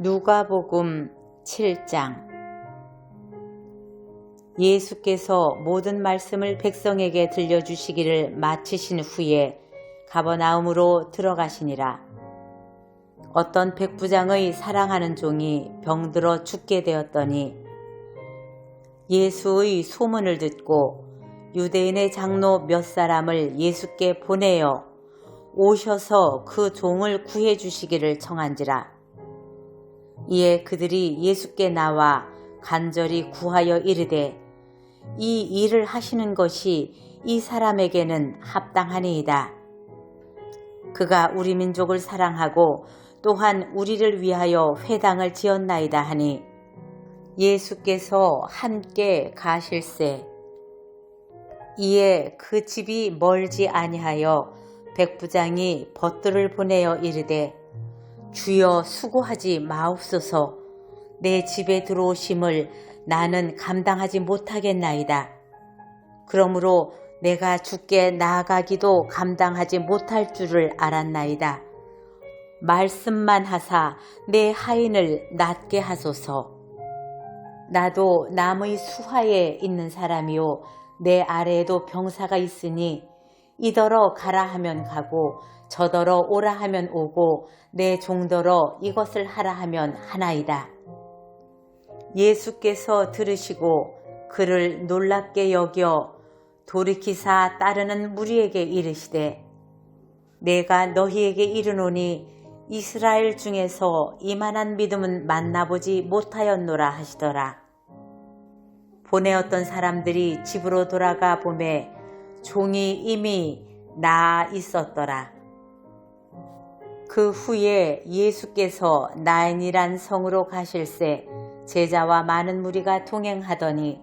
누가복음 7장. 예수께서 모든 말씀을 백성에게 들려주시기를 마치신 후에 가버나움으로 들어가시니라. 어떤 백부장의 사랑하는 종이 병들어 죽게 되었더니 예수의 소문을 듣고 유대인의 장로 몇 사람을 예수께 보내어 오셔서 그 종을 구해 주시기를 청한지라. 이에 그들이 예수께 나와 간절히 구하여 이르되 이 일을 하시는 것이 이 사람에게는 합당하니이다. 그가 우리 민족을 사랑하고 또한 우리를 위하여 회당을 지었나이다 하니 예수께서 함께 가실세. 이에 그 집이 멀지 아니하여 백부장이 벗들을 보내어 이르되 주여 수고하지 마옵소서. 내 집에 들어오심을 나는 감당하지 못하겠나이다. 그러므로 내가 주께 나아가기도 감당하지 못할 줄을 알았나이다. 말씀만 하사 내 하인을 낫게 하소서. 나도 남의 수하에 있는 사람이요 내 아래에도 병사가 있으니 이더러 가라 하면 가고 저더러 오라 하면 오고 내 종더러 이것을 하라 하면 하나이다. 예수께서 들으시고 그를 놀랍게 여겨 돌이키사 따르는 무리에게 이르시되 내가 너희에게 이르노니 이스라엘 중에서 이만한 믿음은 만나보지 못하였노라 하시더라. 보내었던 사람들이 집으로 돌아가 보매 종이 이미 나아 있었더라. 그 후에 예수께서 나인이란 성으로 가실새 제자와 많은 무리가 동행하더니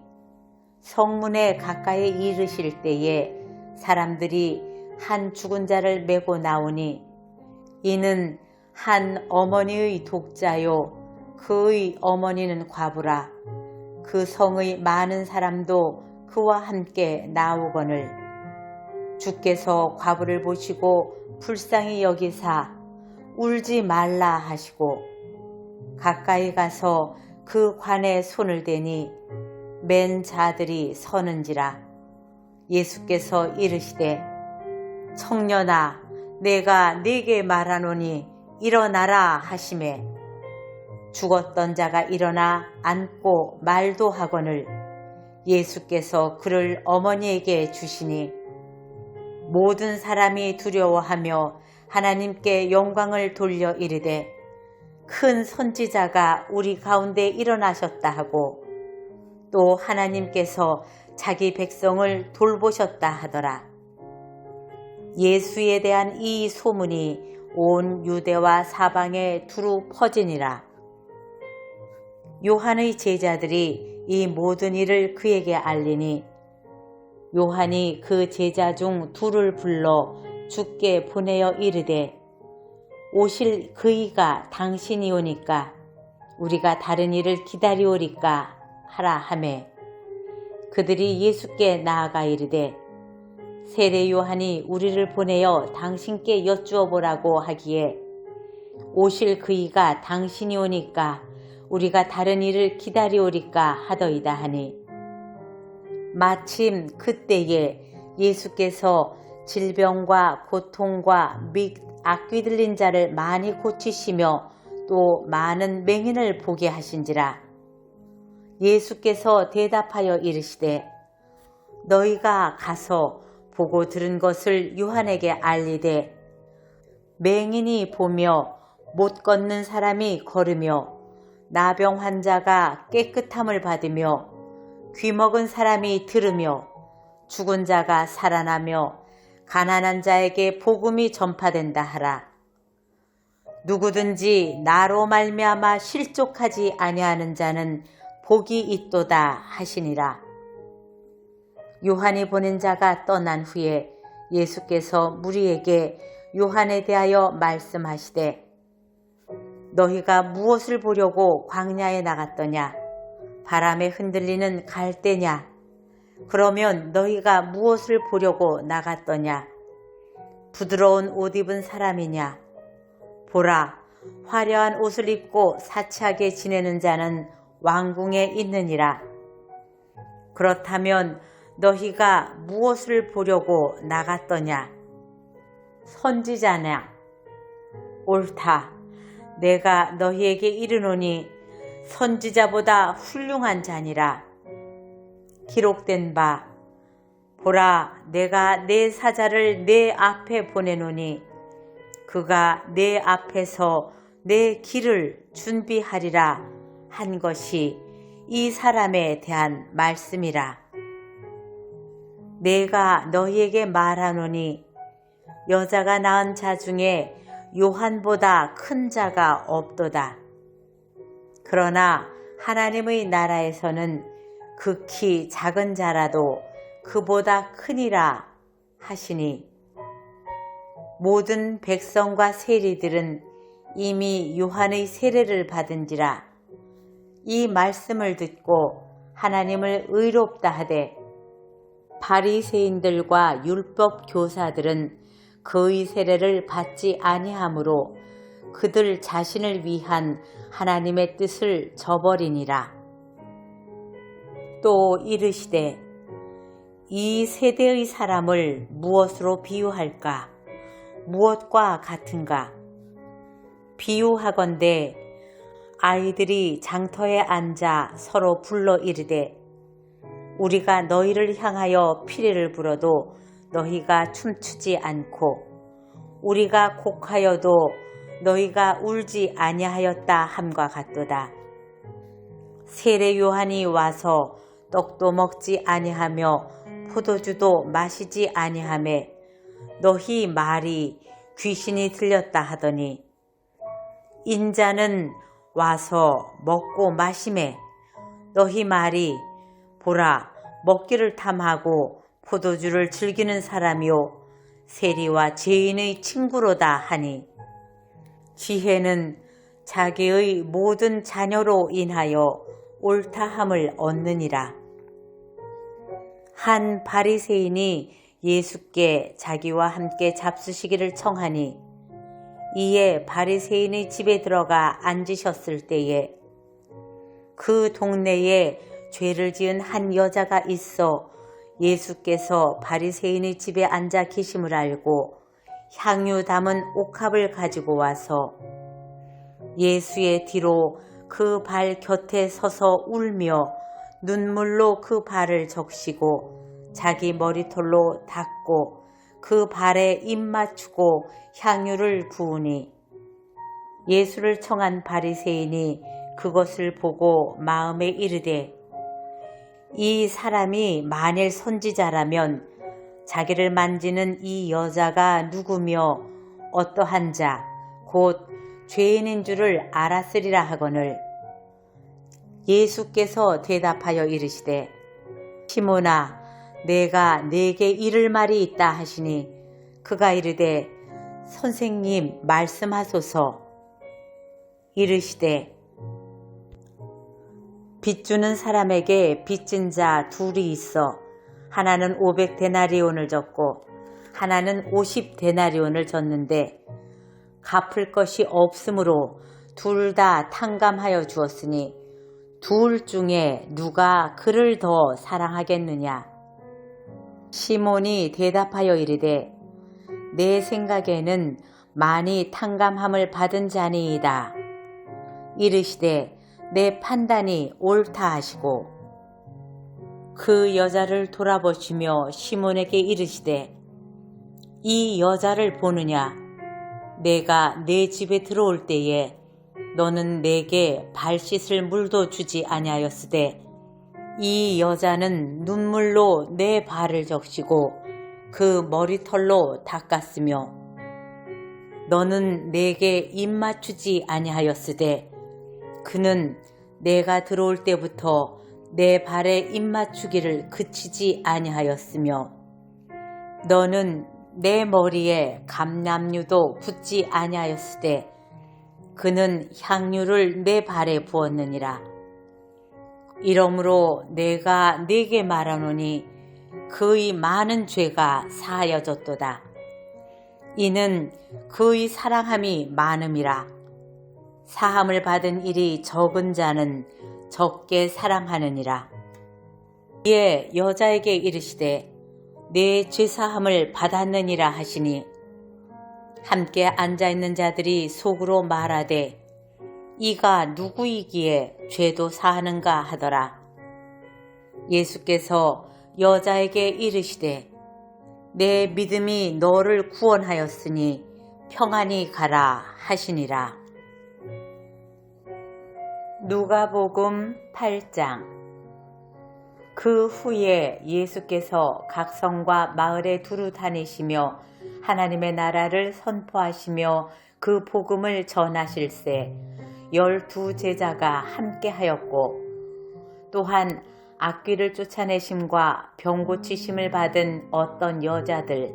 성문에 가까이 이르실 때에 사람들이 한 죽은 자를 메고 나오니 이는 한 어머니의 독자요 그의 어머니는 과부라. 그 성의 많은 사람도 그와 함께 나오거늘 주께서 과부를 보시고 불쌍히 여기사 울지 말라 하시고 가까이 가서 그 관에 손을 대니 맨 자들이 서는지라. 예수께서 이르시되 청년아 내가 네게 말하노니 일어나라 하시매 죽었던 자가 일어나 앉고 말도 하거늘 예수께서 그를 어머니에게 주시니 모든 사람이 두려워하며 하나님께 영광을 돌려 이르되 큰 선지자가 우리 가운데 일어나셨다 하고 또 하나님께서 자기 백성을 돌보셨다 하더라. 예수에 대한 이 소문이 온 유대와 사방에 두루 퍼지니라. 요한의 제자들이 이 모든 일을 그에게 알리니 요한이 그 제자 중 둘을 불러 주께 보내어 이르되 오실 그이가 당신이 오니까 우리가 다른 일을 기다리오리까 하라 하매 그들이 예수께 나아가 이르되 세례 요한이 우리를 보내어 당신께 여쭈어 보라고 하기에 오실 그이가 당신이 오니까 우리가 다른 일을 기다리오리까 하더이다 하니 마침 그때에 예수께서 질병과 고통과 및 악귀 들린 자를 많이 고치시며 또 많은 맹인을 보게 하신지라. 예수께서 대답하여 이르시되 너희가 가서 보고 들은 것을 요한에게 알리되 맹인이 보며 못 걷는 사람이 걸으며 나병 환자가 깨끗함을 받으며 귀먹은 사람이 들으며 죽은 자가 살아나며 가난한 자에게 복음이 전파된다 하라. 누구든지 나로 말미암아 실족하지 아니하는 자는 복이 있도다 하시니라. 요한이 보낸 자가 떠난 후에 예수께서 무리에게 요한에 대하여 말씀하시되 너희가 무엇을 보려고 광야에 나갔더냐? 바람에 흔들리는 갈대냐? 그러면 너희가 무엇을 보려고 나갔더냐? 부드러운 옷 입은 사람이냐? 보라, 화려한 옷을 입고 사치하게 지내는 자는 왕궁에 있느니라. 그렇다면 너희가 무엇을 보려고 나갔더냐? 선지자냐? 옳다. 내가 너희에게 이르노니 선지자보다 훌륭한 자니라. 기록된 바 보라, 내가 내 사자를 내 앞에 보내노니 그가 내 앞에서 내 길을 준비하리라 한 것이 이 사람에 대한 말씀이라. 내가 너희에게 말하노니 여자가 낳은 자 중에 요한보다 큰 자가 없도다. 그러나 하나님의 나라에서는 극히 작은 자라도 그보다 크니라 하시니 모든 백성과 세리들은 이미 요한의 세례를 받은지라. 이 말씀을 듣고 하나님을 의롭다 하되 바리새인들과 율법 교사들은 그의 세례를 받지 아니하므로 그들 자신을 위한 하나님의 뜻을 저버리니라. 또 이르시되 이 세대의 사람을 무엇으로 비유할까? 무엇과 같은가? 비유하건대 아이들이 장터에 앉아 서로 불러 이르되 우리가 너희를 향하여 피리를 불어도 너희가 춤추지 않고 우리가 곡하여도 너희가 울지 아니하였다 함과 같도다. 세례 요한이 와서 떡도 먹지 아니하며 포도주도 마시지 아니하매 너희 말이 귀신이 들렸다 하더니 인자는 와서 먹고 마시매 너희 말이 보라 먹기를 탐하고 포도주를 즐기는 사람이요 세리와 죄인의 친구로다 하니 지혜는 자기의 모든 자녀로 인하여 옳다함을 얻느니라. 한 바리새인이 예수께 자기와 함께 잡수시기를 청하니 이에 바리새인의 집에 들어가 앉으셨을 때에 그 동네에 죄를 지은 한 여자가 있어 예수께서 바리새인의 집에 앉아 계심을 알고 향유 담은 옥합을 가지고 와서 예수의 뒤로 그 발 곁에 서서 울며 눈물로 그 발을 적시고 자기 머리털로 닦고 그 발에 입 맞추고 향유를 부으니 예수를 청한 바리새인이 그것을 보고 마음에 이르되 이 사람이 만일 선지자라면 자기를 만지는 이 여자가 누구며 어떠한 자 곧 죄인인 줄을 알았으리라 하거늘 예수께서 대답하여 이르시되 시몬아 내가 네게 이를 말이 있다 하시니 그가 이르되 선생님 말씀하소서. 이르시되 빚주는 사람에게 빚진 자 둘이 있어 하나는 500데나리온을 졌고 하나는 50데나리온을 졌는데 갚을 것이 없으므로 둘 다 탕감하여 주었으니 둘 중에 누가 그를 더 사랑하겠느냐? 시몬이 대답하여 이르되 내 생각에는 많이 탕감함을 받은 자니이다. 이르시되 내 판단이 옳다 하시고 그 여자를 돌아보시며 시몬에게 이르시되 이 여자를 보느냐? 내가 내 집에 들어올 때에 너는 내게 발 씻을 물도 주지 아니하였으되 이 여자는 눈물로 내 발을 적시고 그 머리털로 닦았으며 너는 내게 입 맞추지 아니하였으되 그는 내가 들어올 때부터 내 발에 입 맞추기를 그치지 아니하였으며 너는 내 머리에 감람류도 붓지 아니하였으되 그는 향유를 내 발에 부었느니라. 이러므로 내가 네게 말하노니 그의 많은 죄가 사하여졌도다. 이는 그의 사랑함이 많음이라. 사함을 받은 일이 적은 자는 적게 사랑하느니라. 이에 여자에게 이르시되 내 죄사함을 받았느니라 하시니 함께 앉아있는 자들이 속으로 말하되 이가 누구이기에 죄도 사하는가 하더라. 예수께서 여자에게 이르시되 내 믿음이 너를 구원하였으니 평안히 가라 하시니라. 누가복음 8장. 그 후에 예수께서 각 성과 마을에 두루 다니시며 하나님의 나라를 선포하시며 그 복음을 전하실세 12 제자가 함께 하였고 또한 악귀를 쫓아내심과 병 고치심을 받은 어떤 여자들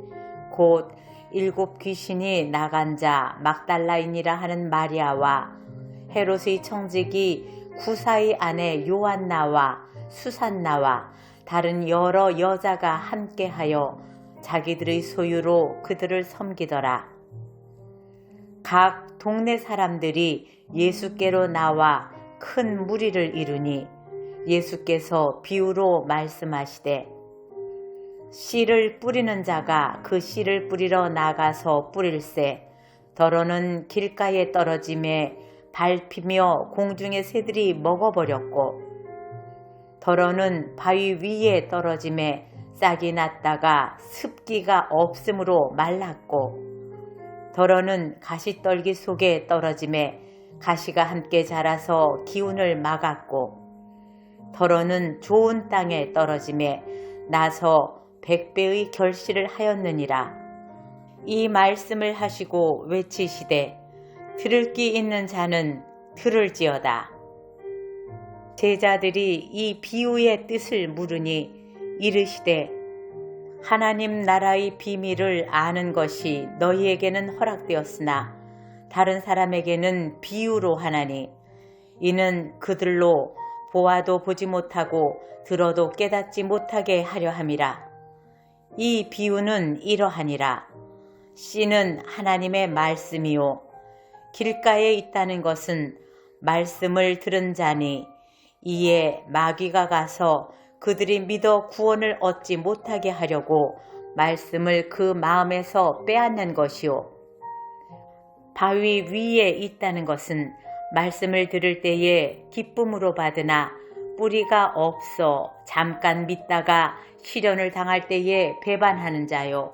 곧 7 귀신이 나간 자 막달라인이라 하는 마리아와 헤롯의 청지기 구사의 아내 요한나와 수산나와 다른 여러 여자가 함께하여 자기들의 소유로 그들을 섬기더라. 각 동네 사람들이 예수께로 나와 큰 무리를 이루니 예수께서 비유로 말씀하시되 씨를 뿌리는 자가 그 씨를 뿌리러 나가서 뿌릴새 더러는 길가에 떨어짐에 밟히며 공중의 새들이 먹어버렸고 더러는 바위 위에 떨어짐에 싹이 났다가 습기가 없으므로 말랐고 더러는 가시떨기 속에 떨어짐에 가시가 함께 자라서 기운을 막았고 더러는 좋은 땅에 떨어짐에 나서 100배의 결실을 하였느니라. 이 말씀을 하시고 외치시되 들을 귀 있는 자는 들을지어다. 제자들이 이 비유의 뜻을 물으니 이르시되 하나님 나라의 비밀을 아는 것이 너희에게는 허락되었으나 다른 사람에게는 비유로 하나니 이는 그들로 보아도 보지 못하고 들어도 깨닫지 못하게 하려 함이라. 이 비유는 이러하니라. 씨는 하나님의 말씀이요 길가에 있다는 것은 말씀을 들은 자니 이에 마귀가 가서 그들이 믿어 구원을 얻지 못하게 하려고 말씀을 그 마음에서 빼앗는 것이요 바위 위에 있다는 것은 말씀을 들을 때에 기쁨으로 받으나 뿌리가 없어 잠깐 믿다가 시련을 당할 때에 배반하는 자요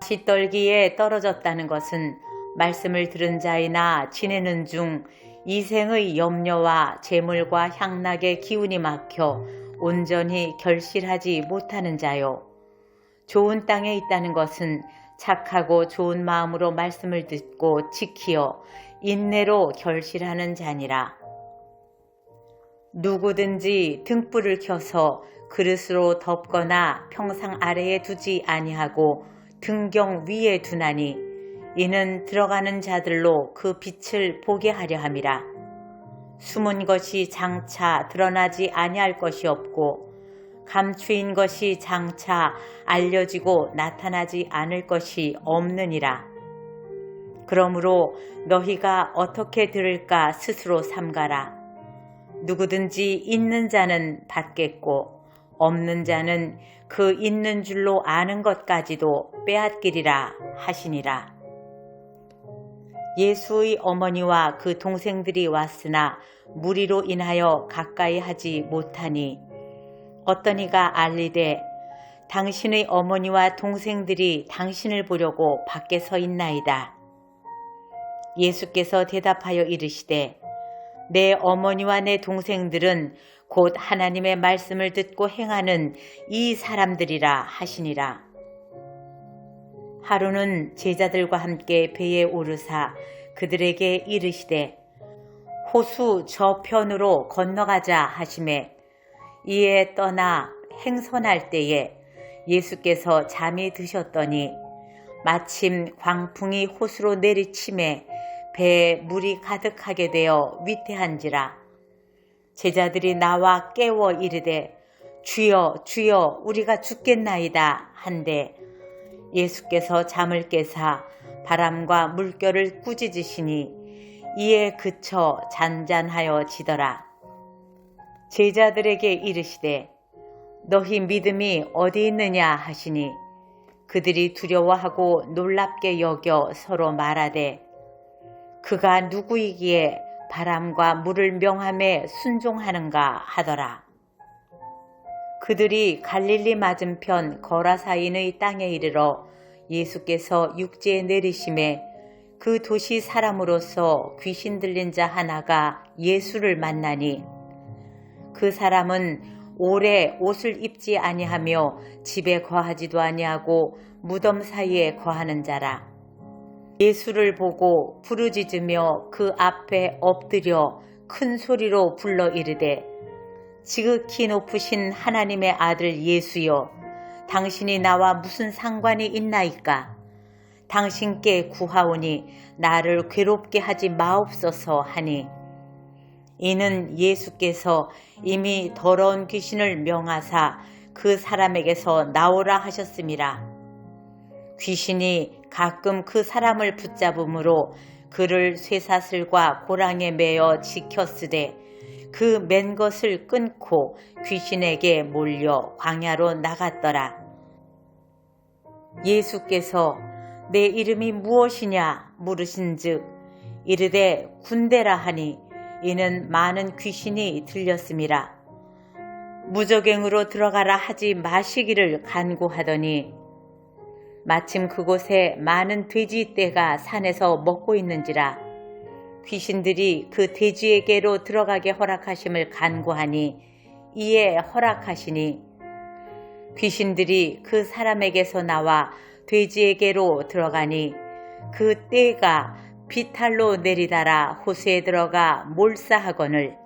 가시떨기에 떨어졌다는 것은 말씀을 들은 자이나 지내는 중 이생의 염려와 재물과 향락의 기운이 막혀 온전히 결실하지 못하는 자요 좋은 땅에 있다는 것은 착하고 좋은 마음으로 말씀을 듣고 지키어 인내로 결실하는 자니라. 누구든지 등불을 켜서 그릇으로 덮거나 평상 아래에 두지 아니하고 등경 위에 두나니 이는 들어가는 자들로 그 빛을 보게 하려 함이라. 숨은 것이 장차 드러나지 아니할 것이 없고 감추인 것이 장차 알려지고 나타나지 않을 것이 없느니라. 그러므로 너희가 어떻게 들을까 스스로 삼가라. 누구든지 있는 자는 받겠고 없는 자는 그 있는 줄로 아는 것까지도 빼앗기리라 하시니라. 예수의 어머니와 그 동생들이 왔으나 무리로 인하여 가까이 하지 못하니 어떤 이가 알리되 당신의 어머니와 동생들이 당신을 보려고 밖에 서 있나이다. 예수께서 대답하여 이르시되 내 어머니와 내 동생들은 곧 하나님의 말씀을 듣고 행하는 이 사람들이라 하시니라. 하루는 제자들과 함께 배에 오르사 그들에게 이르시되 호수 저편으로 건너가자 하시매 이에 떠나 행선할 때에 예수께서 잠이 드셨더니 마침 광풍이 호수로 내리침에 배에 물이 가득하게 되어 위태한지라. 제자들이 나와 깨워 이르되 주여 주여 우리가 죽겠나이다 한데 예수께서 잠을 깨사 바람과 물결을 꾸짖으시니 이에 그쳐 잔잔하여 지더라. 제자들에게 이르시되 너희 믿음이 어디 있느냐 하시니 그들이 두려워하고 놀랍게 여겨 서로 말하되 그가 누구이기에 바람과 물을 명함에 순종하는가 하더라. 그들이 갈릴리 맞은편 거라사인의 땅에 이르러 예수께서 육지에 내리심에 그 도시 사람으로서 귀신 들린 자 하나가 예수를 만나니 그 사람은 오래 옷을 입지 아니하며 집에 거하지도 아니하고 무덤 사이에 거하는 자라. 예수를 보고 부르짖으며 그 앞에 엎드려 큰 소리로 불러 이르되 지극히 높으신 하나님의 아들 예수여, 당신이 나와 무슨 상관이 있나이까? 당신께 구하오니 나를 괴롭게 하지 마옵소서 하니 이는 예수께서 이미 더러운 귀신을 명하사 그 사람에게서 나오라 하셨음이라. 귀신이 가끔 그 사람을 붙잡음으로 그를 쇠사슬과 고랑에 매어 지켰으되 그 맨 것을 끊고 귀신에게 몰려 광야로 나갔더라. 예수께서 내 이름이 무엇이냐 물으신즉 이르되 군대라 하니 이는 많은 귀신이 들렸음이라. 무저갱으로 들어가라 하지 마시기를 간구하더니 마침 그곳에 많은 돼지떼가 산에서 먹고 있는지라 귀신들이 그 돼지에게로 들어가게 허락하심을 간구하니 이에 허락하시니 귀신들이 그 사람에게서 나와 돼지에게로 들어가니 그 떼가 비탈로 내리달아 호수에 들어가 몰사하거늘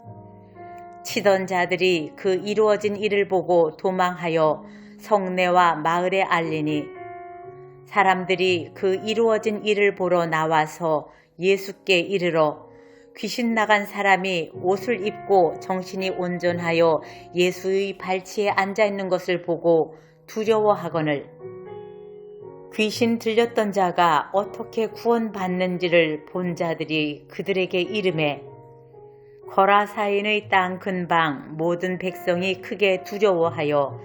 치던 자들이 그 이루어진 일을 보고 도망하여 성내와 마을에 알리니 사람들이 그 이루어진 일을 보러 나와서 예수께 이르러 귀신 나간 사람이 옷을 입고 정신이 온전하여 예수의 발치에 앉아있는 것을 보고 두려워하거늘 귀신 들렸던 자가 어떻게 구원받는지를 본 자들이 그들에게 이르매 거라사인의 땅 근방 모든 백성이 크게 두려워하여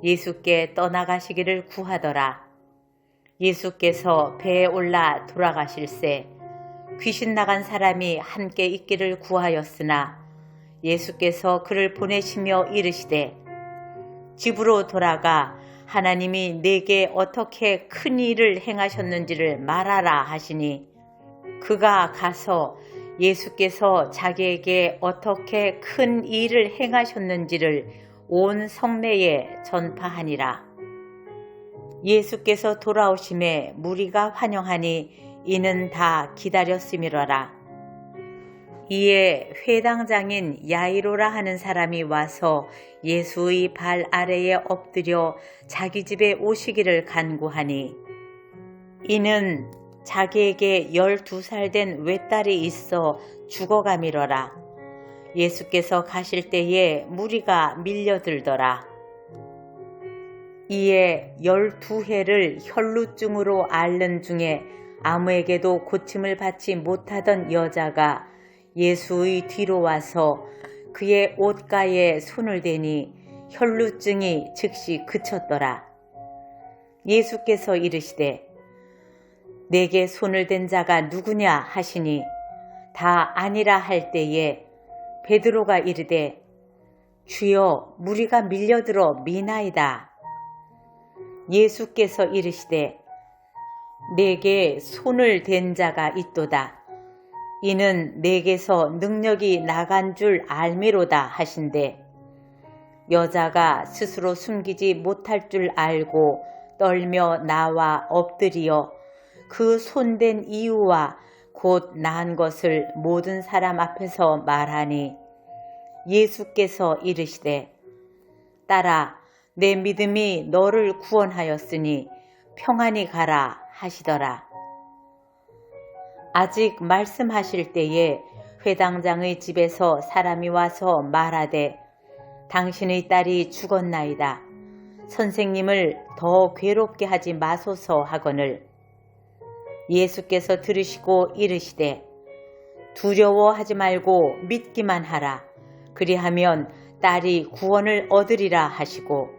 예수께 떠나가시기를 구하더라. 예수께서 배에 올라 돌아가실새 귀신 나간 사람이 함께 있기를 구하였으나 예수께서 그를 보내시며 이르시되 집으로 돌아가 하나님이 내게 어떻게 큰 일을 행하셨는지를 말하라 하시니 그가 가서 예수께서 자기에게 어떻게 큰 일을 행하셨는지를 온 성내에 전파하니라. 예수께서 돌아오심에 무리가 환영하니 이는 다 기다렸음이로라. 이에 회당장인 야이로라 하는 사람이 와서 예수의 발 아래에 엎드려 자기 집에 오시기를 간구하니 이는 자기에게 12살 된 외딸이 있어 죽어가미러라. 예수께서 가실 때에 무리가 밀려들더라. 이에 12해를 혈루증으로 앓는 중에 아무에게도 고침을 받지 못하던 여자가 예수의 뒤로 와서 그의 옷가에 손을 대니 혈루증이 즉시 그쳤더라. 예수께서 이르시되 내게 손을 댄 자가 누구냐 하시니 다 아니라 할 때에 베드로가 이르되 주여 무리가 밀려들어 미나이다. 예수께서 이르시되 내게 손을 댄 자가 있도다. 이는 내게서 능력이 나간 줄 알미로다 하신대 여자가 스스로 숨기지 못할 줄 알고 떨며 나와 엎드리어 그 손댄 이유와 곧 나은 것을 모든 사람 앞에서 말하니 예수께서 이르시되 딸아 내 믿음이 너를 구원하였으니 평안히 가라 하시더라. 아직 말씀하실 때에 회당장의 집에서 사람이 와서 말하되 당신의 딸이 죽었나이다. 선생님을 더 괴롭게 하지 마소서 하거늘 예수께서 들으시고 이르시되 두려워하지 말고 믿기만 하라. 그리하면 딸이 구원을 얻으리라 하시고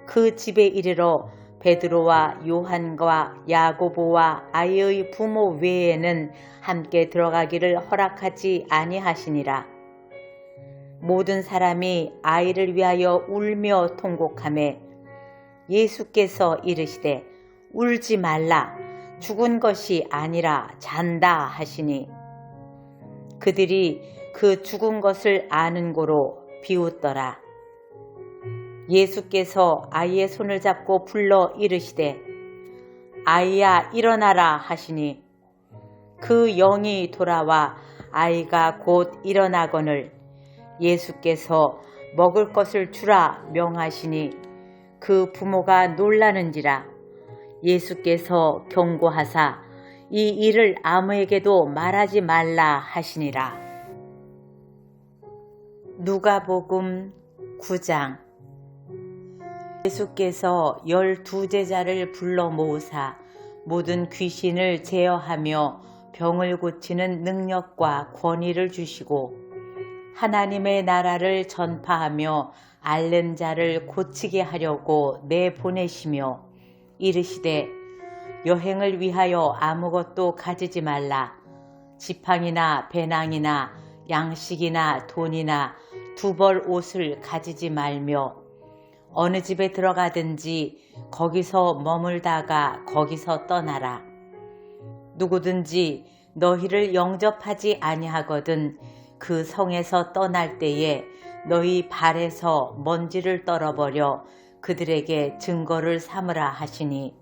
그 집에 이르러 베드로와 요한과 야고보와 아이의 부모 외에는 함께 들어가기를 허락하지 아니하시니라. 모든 사람이 아이를 위하여 울며 통곡하매 예수께서 이르시되 울지 말라. 죽은 것이 아니라 잔다 하시니 그들이 그 죽은 것을 아는 고로 비웃더라. 예수께서 아이의 손을 잡고 불러 이르시되 아이야 일어나라 하시니 그 영이 돌아와 아이가 곧 일어나거늘 예수께서 먹을 것을 주라 명하시니 그 부모가 놀라는지라. 예수께서 경고하사 이 일을 아무에게도 말하지 말라 하시니라. 누가복음 9장. 예수께서 12제자를 불러 모으사 모든 귀신을 제어하며 병을 고치는 능력과 권위를 주시고 하나님의 나라를 전파하며 앓는 자를 고치게 하려고 내보내시며 이르시되 여행을 위하여 아무것도 가지지 말라. 지팡이나 배낭이나 양식이나 돈이나 두 벌 옷을 가지지 말며 어느 집에 들어가든지 거기서 머물다가 거기서 떠나라. 누구든지 너희를 영접하지 아니하거든 그 성에서 떠날 때에 너희 발에서 먼지를 떨어버려 그들에게 증거를 삼으라 하시니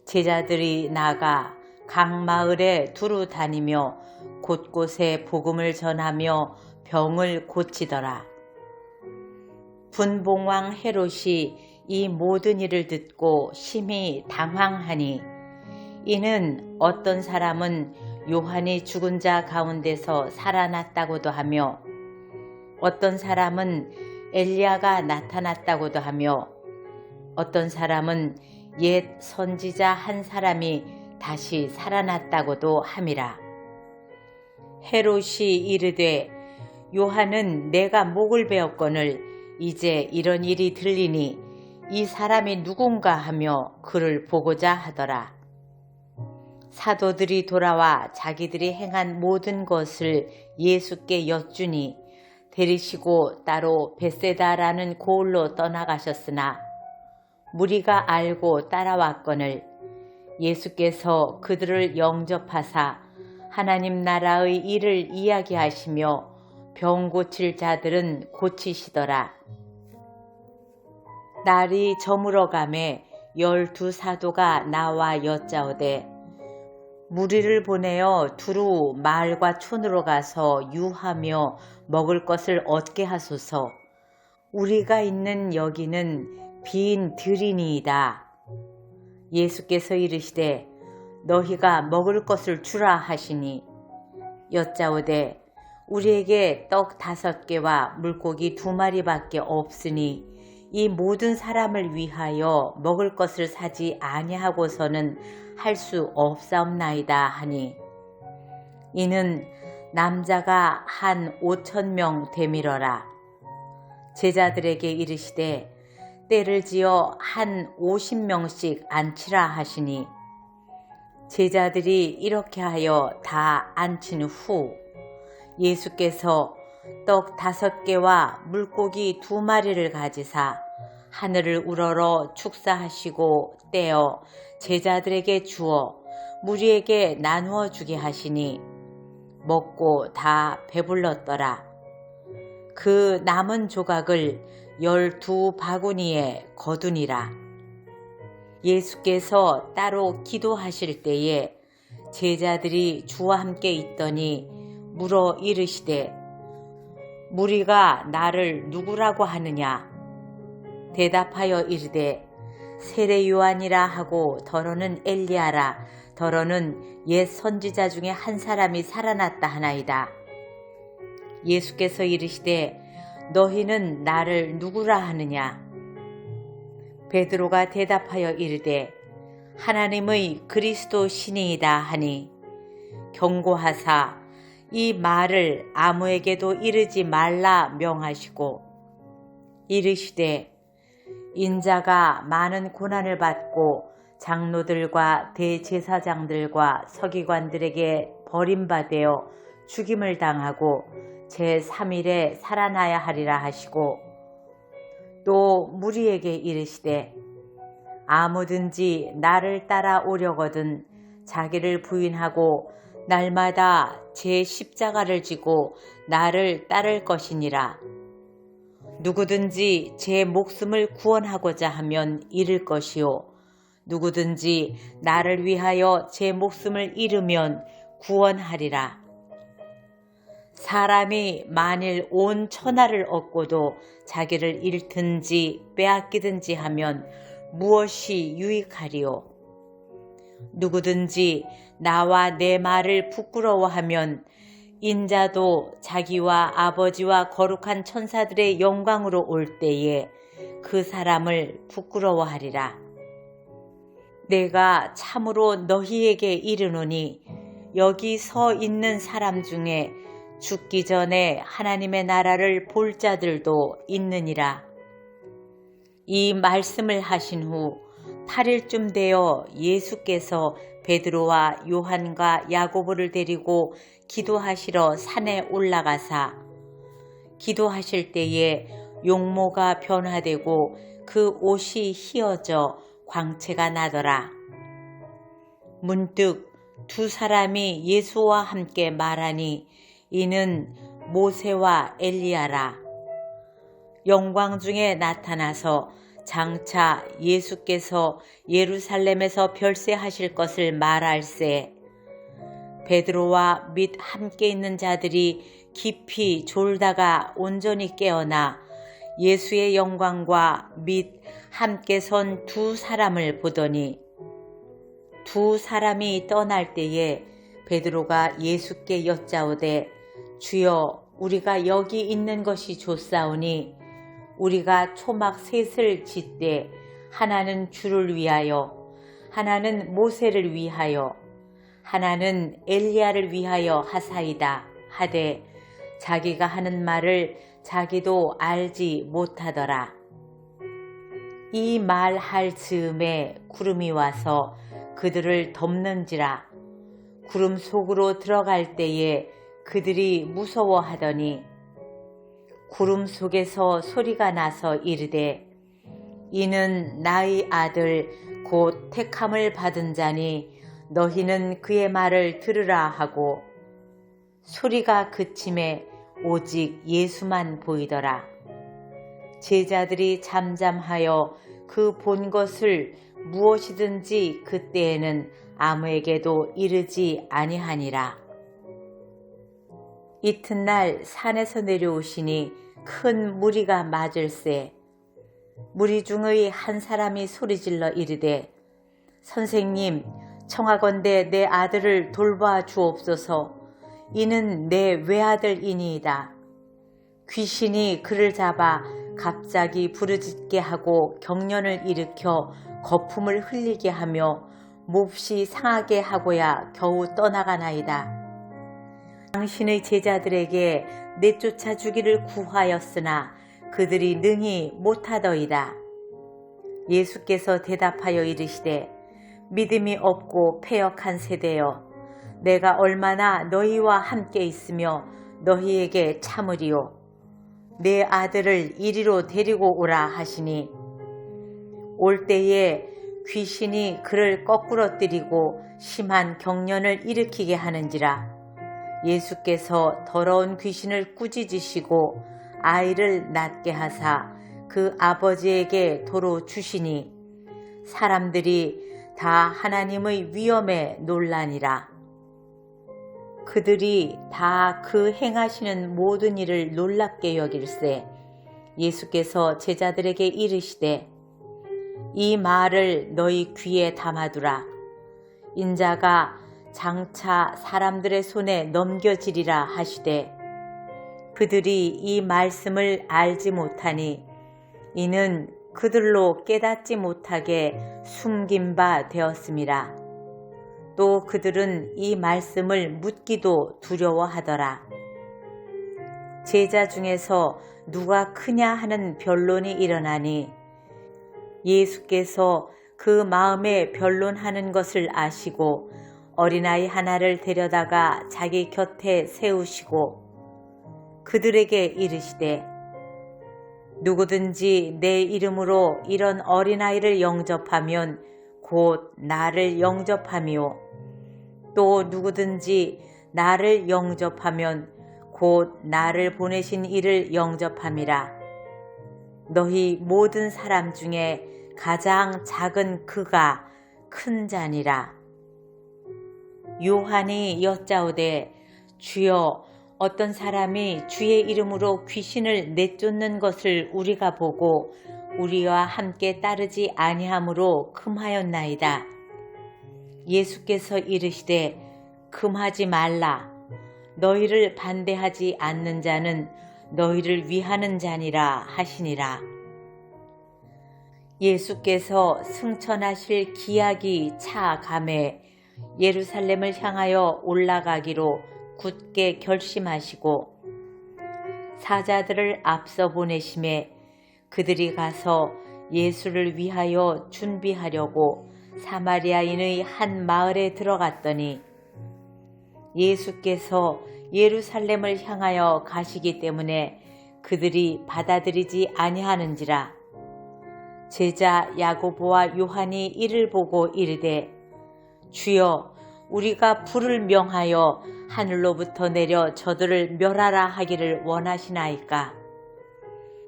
제자들이 나가 각 마을에 두루 다니며 곳곳에 복음을 전하며 병을 고치더라. 분봉왕 헤롯이 이 모든 일을 듣고 심히 당황하니 이는 어떤 사람은 요한이 죽은 자 가운데서 살아났다고도 하며 어떤 사람은 엘리야가 나타났다고도 하며 어떤 사람은 옛 선지자 한 사람이 다시 살아났다고도 함이라. 헤롯이 이르되 요한은 내가 목을 베었거늘 이제 이런 일이 들리니 이 사람이 누군가 하며 그를 보고자 하더라. 사도들이 돌아와 자기들이 행한 모든 것을 예수께 여쭈니 데리시고 따로 벳세다라는 고을로 떠나가셨으나 무리가 알고 따라왔거늘 예수께서 그들을 영접하사 하나님 나라의 일을 이야기하시며 병 고칠 자들은 고치시더라. 날이 저물어가매 12사도가 나와 여짜오되 무리를 보내어 두루 마을과 촌으로 가서 유하며 먹을 것을 얻게 하소서. 우리가 있는 여기는 빈 들이니이다. 예수께서 이르시되 너희가 먹을 것을 주라 하시니 여짜오되 우리에게 떡 5개와 물고기 2마리밖에 없으니 이 모든 사람을 위하여 먹을 것을 사지 아니하고서는 할 수 없사옵나이다 하니 이는 남자가 한 5,000명 되밀어라. 제자들에게 이르시되 때를 지어 한 50명씩 앉히라 하시니 제자들이 이렇게 하여 다 앉힌 후 예수께서 떡 5개와 물고기 2마리를 가지사 하늘을 우러러 축사하시고 떼어 제자들에게 주어 무리에게 나누어 주게 하시니 먹고 다 배불렀더라. 그 남은 조각을 12바구니에 거두니라. 예수께서 따로 기도하실 때에 제자들이 주와 함께 있더니 물어 이르시되 무리가 나를 누구라고 하느냐? 대답하여 이르되 세례 요한이라 하고 더러는 엘리야라 더러는 옛 선지자 중에 한 사람이 살아났다 하나이다. 예수께서 이르시되 너희는 나를 누구라 하느냐? 베드로가 대답하여 이르되 하나님의 그리스도 신이이다 하니 경고하사 이 말을 아무에게도 이르지 말라 명하시고 이르시되 인자가 많은 고난을 받고 장로들과 대제사장들과 서기관들에게 버림받아 죽임을 당하고 제3일에 살아나야 하리라 하시고 또 무리에게 이르시되 아무든지 나를 따라오려거든 자기를 부인하고 날마다 제 십자가를 지고 나를 따를 것이니라. 누구든지 제 목숨을 구원하고자 하면 잃을 것이요 누구든지 나를 위하여 제 목숨을 잃으면 구원하리라. 사람이 만일 온 천하를 얻고도 자기를 잃든지 빼앗기든지 하면 무엇이 유익하리요? 누구든지 나와 내 말을 부끄러워하면 인자도 자기와 아버지와 거룩한 천사들의 영광으로 올 때에 그 사람을 부끄러워하리라. 내가 참으로 너희에게 이르노니 여기 서 있는 사람 중에 죽기 전에 하나님의 나라를 볼 자들도 있느니라. 이 말씀을 하신 후 8일쯤 되어 예수께서 베드로와 요한과 야고보를 데리고 기도하시러 산에 올라가사 기도하실 때에 용모가 변화되고 그 옷이 휘어져 광채가 나더라. 문득 두 사람이 예수와 함께 말하니 이는 모세와 엘리야라. 영광 중에 나타나서 장차 예수께서 예루살렘에서 별세하실 것을 말할세 베드로와 및 함께 있는 자들이 깊이 졸다가 온전히 깨어나 예수의 영광과 및 함께 선 두 사람을 보더니 두 사람이 떠날 때에 베드로가 예수께 여짜오되 주여 우리가 여기 있는 것이 좋사오니 우리가 초막 셋을 짓되 하나는 주를 위하여 하나는 모세를 위하여 하나는 엘리야를 위하여 하사이다 하되 자기가 하는 말을 자기도 알지 못하더라. 이 말할 즈음에 구름이 와서 그들을 덮는지라. 구름 속으로 들어갈 때에 그들이 무서워하더니 구름 속에서 소리가 나서 이르되 이는 나의 아들 곧 택함을 받은 자니 너희는 그의 말을 들으라 하고 소리가 그침에 오직 예수만 보이더라. 제자들이 잠잠하여 그 본 것을 무엇이든지 그때에는 아무에게도 이르지 아니하니라. 이튿날 산에서 내려오시니 큰 무리가 맞을세 무리 중의 한 사람이 소리질러 이르되 선생님 청하건대 내 아들을 돌봐 주옵소서. 이는 내 외아들이니이다. 귀신이 그를 잡아 갑자기 부르짖게 하고 경련을 일으켜 거품을 흘리게 하며 몹시 상하게 하고야 겨우 떠나가나이다. 당신의 제자들에게 내쫓아 주기를 구하였으나 그들이 능히 못하더이다. 예수께서 대답하여 이르시되 믿음이 없고 패역한 세대여 내가 얼마나 너희와 함께 있으며 너희에게 참으리요. 내 아들을 이리로 데리고 오라 하시니 올 때에 귀신이 그를 거꾸로 때리고 심한 경련을 일으키게 하는지라. 예수께서 더러운 귀신을 꾸짖으시고 아이를 낫게 하사 그 아버지에게 도로 주시니 사람들이 다 하나님의 위엄에 놀라니라. 그들이 다 그 행하시는 모든 일을 놀랍게 여길세 예수께서 제자들에게 이르시되 이 말을 너희 귀에 담아두라. 인자가 장차 사람들의 손에 넘겨지리라 하시되 그들이 이 말씀을 알지 못하니 이는 그들로 깨닫지 못하게 숨긴 바 되었음이라. 또 그들은 이 말씀을 묻기도 두려워하더라. 제자 중에서 누가 크냐 하는 변론이 일어나니 예수께서 그 마음에 변론하는 것을 아시고 어린아이 하나를 데려다가 자기 곁에 세우시고 그들에게 이르시되 누구든지 내 이름으로 이런 어린아이를 영접하면 곧 나를 영접하며 또 누구든지 나를 영접하면 곧 나를 보내신 이를 영접함이라. 너희 모든 사람 중에 가장 작은 그가 큰 자니라. 요한이 여짜오되 주여 어떤 사람이 주의 이름으로 귀신을 내쫓는 것을 우리가 보고 우리와 함께 따르지 아니하므로 금하였나이다. 예수께서 이르시되 금하지 말라. 너희를 반대하지 않는 자는 너희를 위하는 자니라 하시니라. 예수께서 승천하실 기약이 차감해 예루살렘을 향하여 올라가기로 굳게 결심하시고 사자들을 앞서 보내심에 그들이 가서 예수를 위하여 준비하려고 사마리아인의 한 마을에 들어갔더니 예수께서 예루살렘을 향하여 가시기 때문에 그들이 받아들이지 아니하는지라. 제자 야고보와 요한이 이를 보고 이르되 주여 우리가 불을 명하여 하늘로부터 내려 저들을 멸하라 하기를 원하시나이까.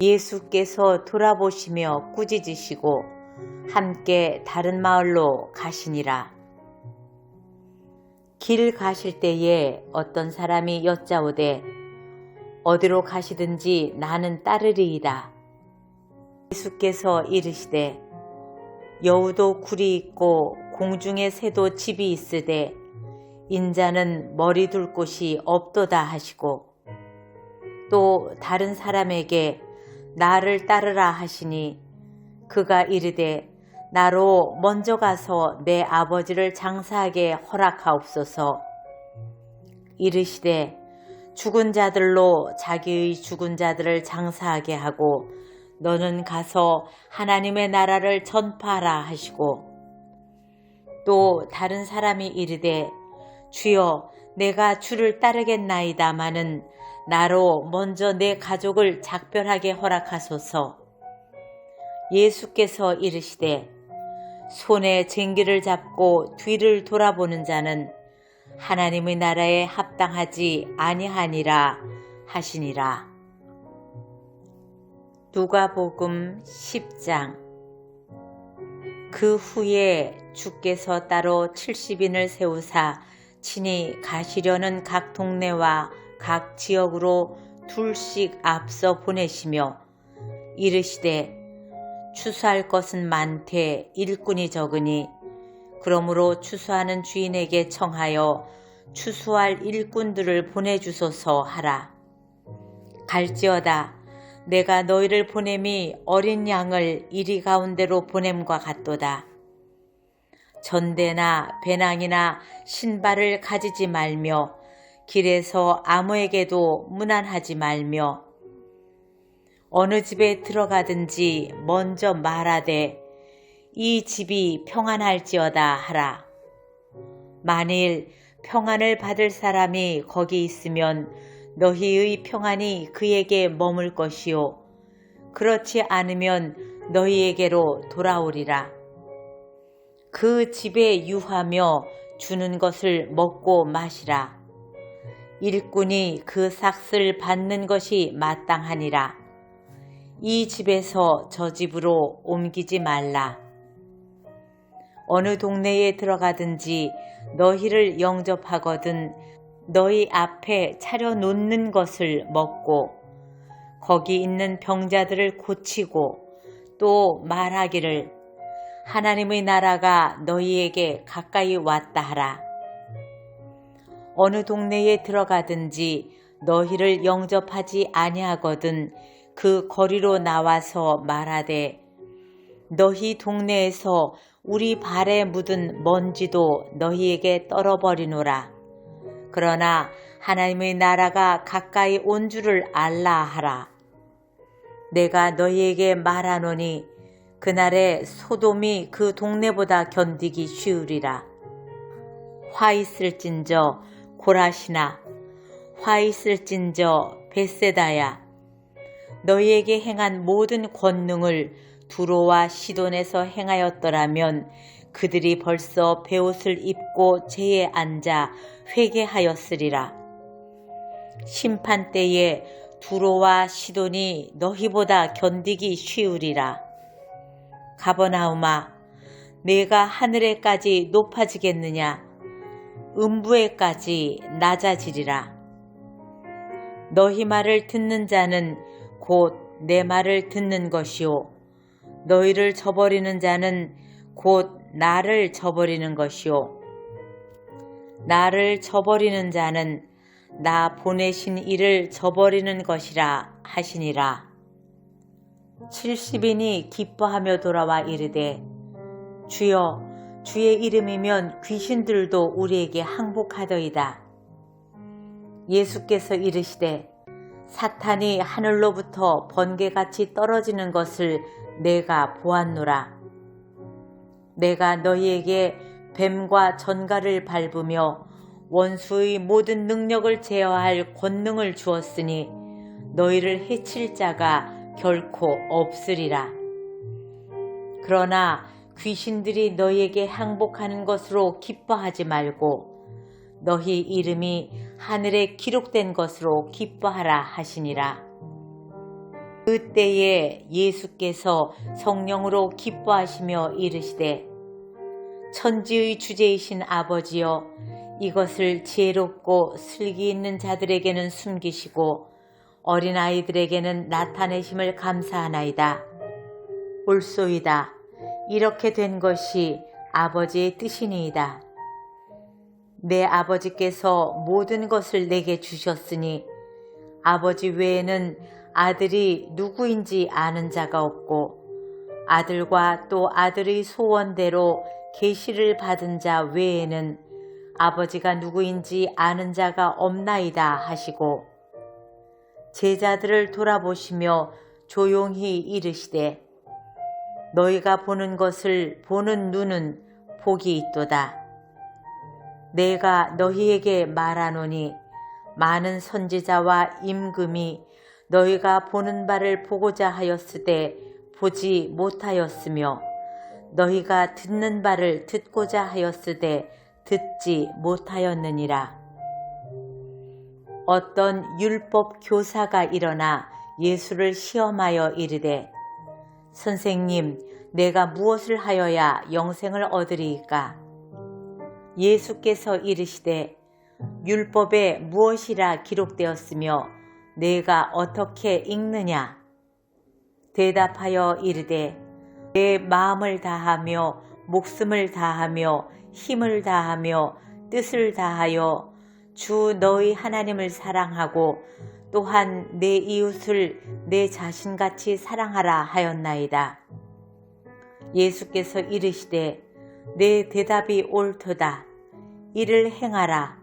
예수께서 돌아보시며 꾸짖으시고 함께 다른 마을로 가시니라. 길 가실 때에 어떤 사람이 여짜오되 어디로 가시든지 나는 따르리이다. 예수께서 이르시되 여우도 굴이 있고 공중의 새도 집이 있으되 인자는 머리 둘 곳이 없도다 하시고 또 다른 사람에게 나를 따르라 하시니 그가 이르되 나로 먼저 가서 내 아버지를 장사하게 허락하옵소서. 이르시되 죽은 자들로 자기의 죽은 자들을 장사하게 하고 너는 가서 하나님의 나라를 전파하라 하시고 또 다른 사람이 이르되 주여 내가 주를 따르겠나이다마는 나로 먼저 내 가족을 작별하게 허락하소서. 예수께서 이르시되 손에 쟁기를 잡고 뒤를 돌아보는 자는 하나님의 나라에 합당하지 아니하니라 하시니라. 누가복음 10장. 그 후에 주께서 따로 70인을 세우사 친히 가시려는 각 동네와 각 지역으로 둘씩 앞서 보내시며 이르시되 추수할 것은 많되 일꾼이 적으니 그러므로 추수하는 주인에게 청하여 추수할 일꾼들을 보내주소서 하라. 갈지어다 내가 너희를 보냄이 어린 양을 이리 가운데로 보냄과 같도다. 전대나 배낭이나 신발을 가지지 말며 길에서 아무에게도 문안하지 말며 어느 집에 들어가든지 먼저 말하되 이 집이 평안할지어다 하라. 만일 평안을 받을 사람이 거기 있으면 너희의 평안이 그에게 머물 것이요 그렇지 않으면 너희에게로 돌아오리라. 그 집에 유하며 주는 것을 먹고 마시라. 일꾼이 그 삭을 받는 것이 마땅하니라. 이 집에서 저 집으로 옮기지 말라. 어느 동네에 들어가든지 너희를 영접하거든 너희 앞에 차려놓는 것을 먹고 거기 있는 병자들을 고치고 또 말하기를 하나님의 나라가 너희에게 가까이 왔다 하라. 어느 동네에 들어가든지 너희를 영접하지 아니하거든 그 거리로 나와서 말하되 너희 동네에서 우리 발에 묻은 먼지도 너희에게 떨어버리노라. 그러나 하나님의 나라가 가까이 온 줄을 알라 하라. 내가 너희에게 말하노니 그날에 소돔이 그 동네보다 견디기 쉬우리라. 화 있을진저 고라시나, 화 있을진저 벳세다야. 너희에게 행한 모든 권능을 두로와 시돈에서 행하였더라면 그들이 벌써 베옷을 입고 제에 앉아 회개하였으리라. 심판 때에 두로와 시돈이 너희보다 견디기 쉬우리라. 가버나움아, 내가 하늘에까지 높아지겠느냐? 음부에까지 낮아지리라. 너희 말을 듣는 자는 곧 내 말을 듣는 것이요, 너희를 저버리는 자는 곧 나를 저버리는 것이요, 나를 저버리는 자는 나 보내신 이를 저버리는 것이라 하시니라. 70인이 기뻐하며 돌아와 이르되, 주여, 주의 이름이면 귀신들도 우리에게 항복하더이다. 예수께서 이르시되, 사탄이 하늘로부터 번개같이 떨어지는 것을 내가 보았노라. 내가 너희에게 뱀과 전갈을 밟으며 원수의 모든 능력을 제어할 권능을 주었으니 너희를 해칠 자가 결코 없으리라. 그러나 귀신들이 너희에게 항복하는 것으로 기뻐하지 말고 너희 이름이 하늘에 기록된 것으로 기뻐하라 하시니라. 그때에 예수께서 성령으로 기뻐하시며 이르시되, 천지의 주제이신 아버지여, 이것을 지혜롭고 슬기 있는 자들에게는 숨기시고 어린아이들에게는 나타내심을 감사하나이다. 옳소이다. 이렇게 된 것이 아버지의 뜻이니이다. 내 아버지께서 모든 것을 내게 주셨으니 아버지 외에는 아들이 누구인지 아는 자가 없고 아들과 또 아들의 소원대로 계시를 받은 자 외에는 아버지가 누구인지 아는 자가 없나이다 하시고, 제자들을 돌아보시며 조용히 이르시되, 너희가 보는 것을 보는 눈은 복이 있도다. 내가 너희에게 말하노니 많은 선지자와 임금이 너희가 보는 바를 보고자 하였으되 보지 못하였으며 너희가 듣는 바를 듣고자 하였으되 듣지 못하였느니라. 어떤 율법 교사가 일어나 예수를 시험하여 이르되, 선생님, 내가 무엇을 하여야 영생을 얻으리이까? 예수께서 이르시되, 율법에 무엇이라 기록되었으며 내가 어떻게 읽느냐? 대답하여 이르되, 내 마음을 다하며 목숨을 다하며 힘을 다하며 뜻을 다하여 주 너희 하나님을 사랑하고 또한 내 이웃을 내 자신같이 사랑하라 하였나이다. 예수께서 이르시되, 내 대답이 옳도다. 이를 행하라.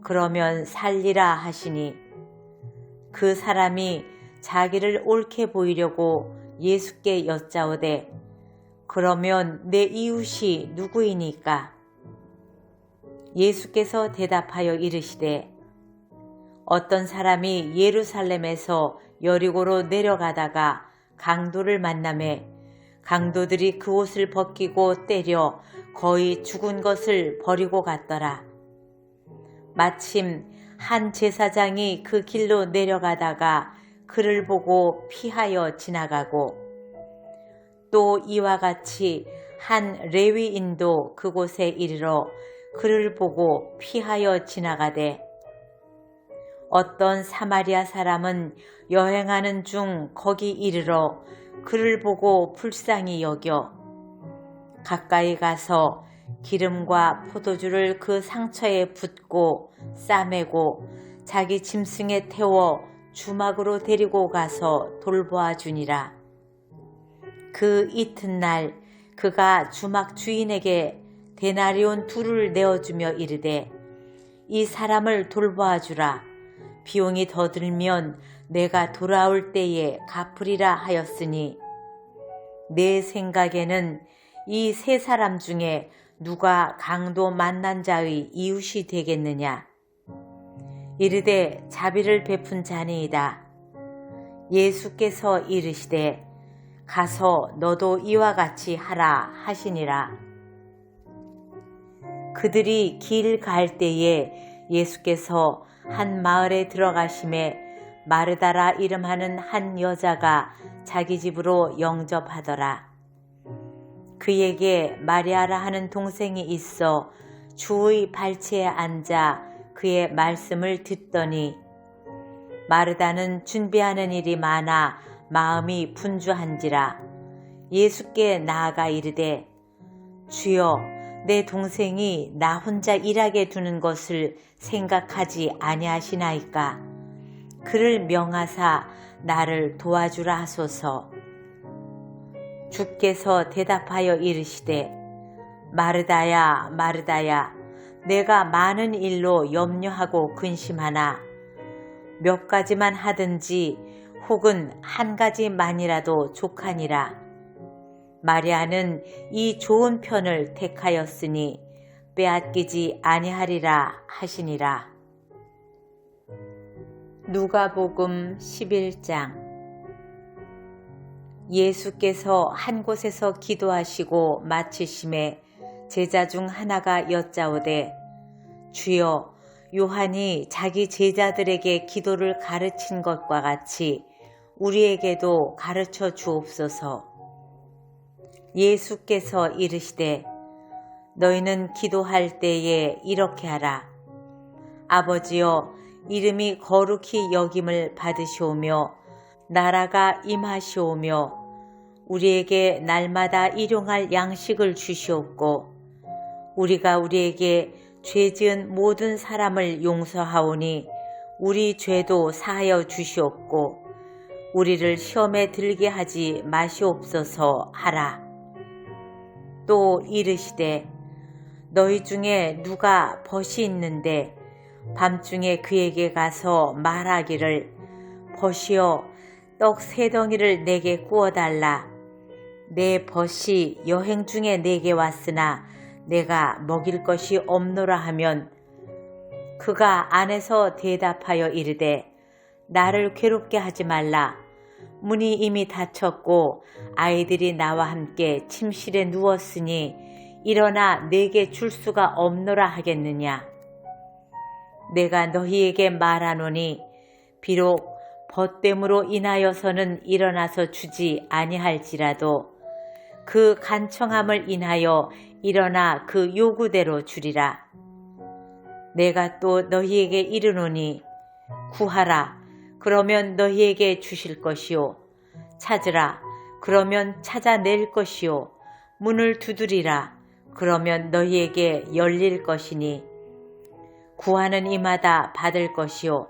그러면 살리라 하시니, 그 사람이 자기를 옳게 보이려고 예수께 여짜오되, 그러면 내 이웃이 누구이니까? 예수께서 대답하여 이르시되, 어떤 사람이 예루살렘에서 여리고로 내려가다가 강도를 만나매 강도들이 그 옷을 벗기고 때려 거의 죽은 것을 버리고 갔더라. 마침 한 제사장이 그 길로 내려가다가 그를 보고 피하여 지나가고, 또 이와 같이 한 레위인도 그곳에 이르러 그를 보고 피하여 지나가되, 어떤 사마리아 사람은 여행하는 중 거기 이르러 그를 보고 불쌍히 여겨 가까이 가서 기름과 포도주를 그 상처에 붓고 싸매고 자기 짐승에 태워 주막으로 데리고 가서 돌보아 주니라. 그 이튿날 그가 주막 주인에게 데나리온 2를 내어주며 이르되 이 사람을 돌보아 주라. 비용이 더 들면 내가 돌아올 때에 갚으리라 하였으니 내 생각에는 이 3사람 중에 누가 강도 만난 자의 이웃이 되겠느냐. 이르되 자비를 베푼 자니이다. 예수께서 이르시되 가서 너도 이와 같이 하라 하시니라. 그들이 길 갈 때에 예수께서 한 마을에 들어가심에 마르다라 이름하는 한 여자가 자기 집으로 영접하더라. 그에게 마리아라 하는 동생이 있어 주의 발치에 앉아 그의 말씀을 듣더니 마르다는 준비하는 일이 많아 마음이 분주한지라 예수께 나아가 이르되 주여 내 동생이 나 혼자 일하게 두는 것을 생각하지 아니하시나이까. 그를 명하사 나를 도와주라 하소서. 주께서 대답하여 이르시되 마르다야 마르다야 내가 많은 일로 염려하고 근심하나 몇 가지만 하든지 혹은 한 가지만이라도 족하니라. 마리아는 이 좋은 편을 택하였으니 빼앗기지 아니하리라 하시니라. 누가복음 11장. 예수께서 한 곳에서 기도하시고 마치심에 제자 중 하나가 여짜오되 주여 요한이 자기 제자들에게 기도를 가르친 것과 같이 우리에게도 가르쳐 주옵소서. 예수께서 이르시되 너희는 기도할 때에 이렇게 하라. 아버지여 이름이 거룩히 여김을 받으시오며 나라가 임하시오며 우리에게 날마다 일용할 양식을 주시옵고 우리가 우리에게 죄 지은 모든 사람을 용서하오니 우리 죄도 사하여 주시옵고 우리를 시험에 들게 하지 마시옵소서 하라. 또 이르시되 너희 중에 누가 벗이 있는데 밤중에 그에게 가서 말하기를 벗이여 떡 3덩이를 내게 구워달라. 내 벗이 여행 중에 내게 왔으나 내가 먹일 것이 없노라 하면 그가 안에서 대답하여 이르되 나를 괴롭게 하지 말라. 문이 이미 닫혔고 아이들이 나와 함께 침실에 누웠으니 일어나 내게 줄 수가 없노라 하겠느냐. 내가 너희에게 말하노니 비록 벗됨으로 인하여서는 일어나서 주지 아니할지라도 그 간청함을 인하여 일어나 그 요구대로 주리라. 내가 또 너희에게 이르노니 구하라. 그러면 너희에게 주실 것이요. 찾으라. 그러면 찾아낼 것이요. 문을 두드리라. 그러면 너희에게 열릴 것이니 구하는 이마다 받을 것이요.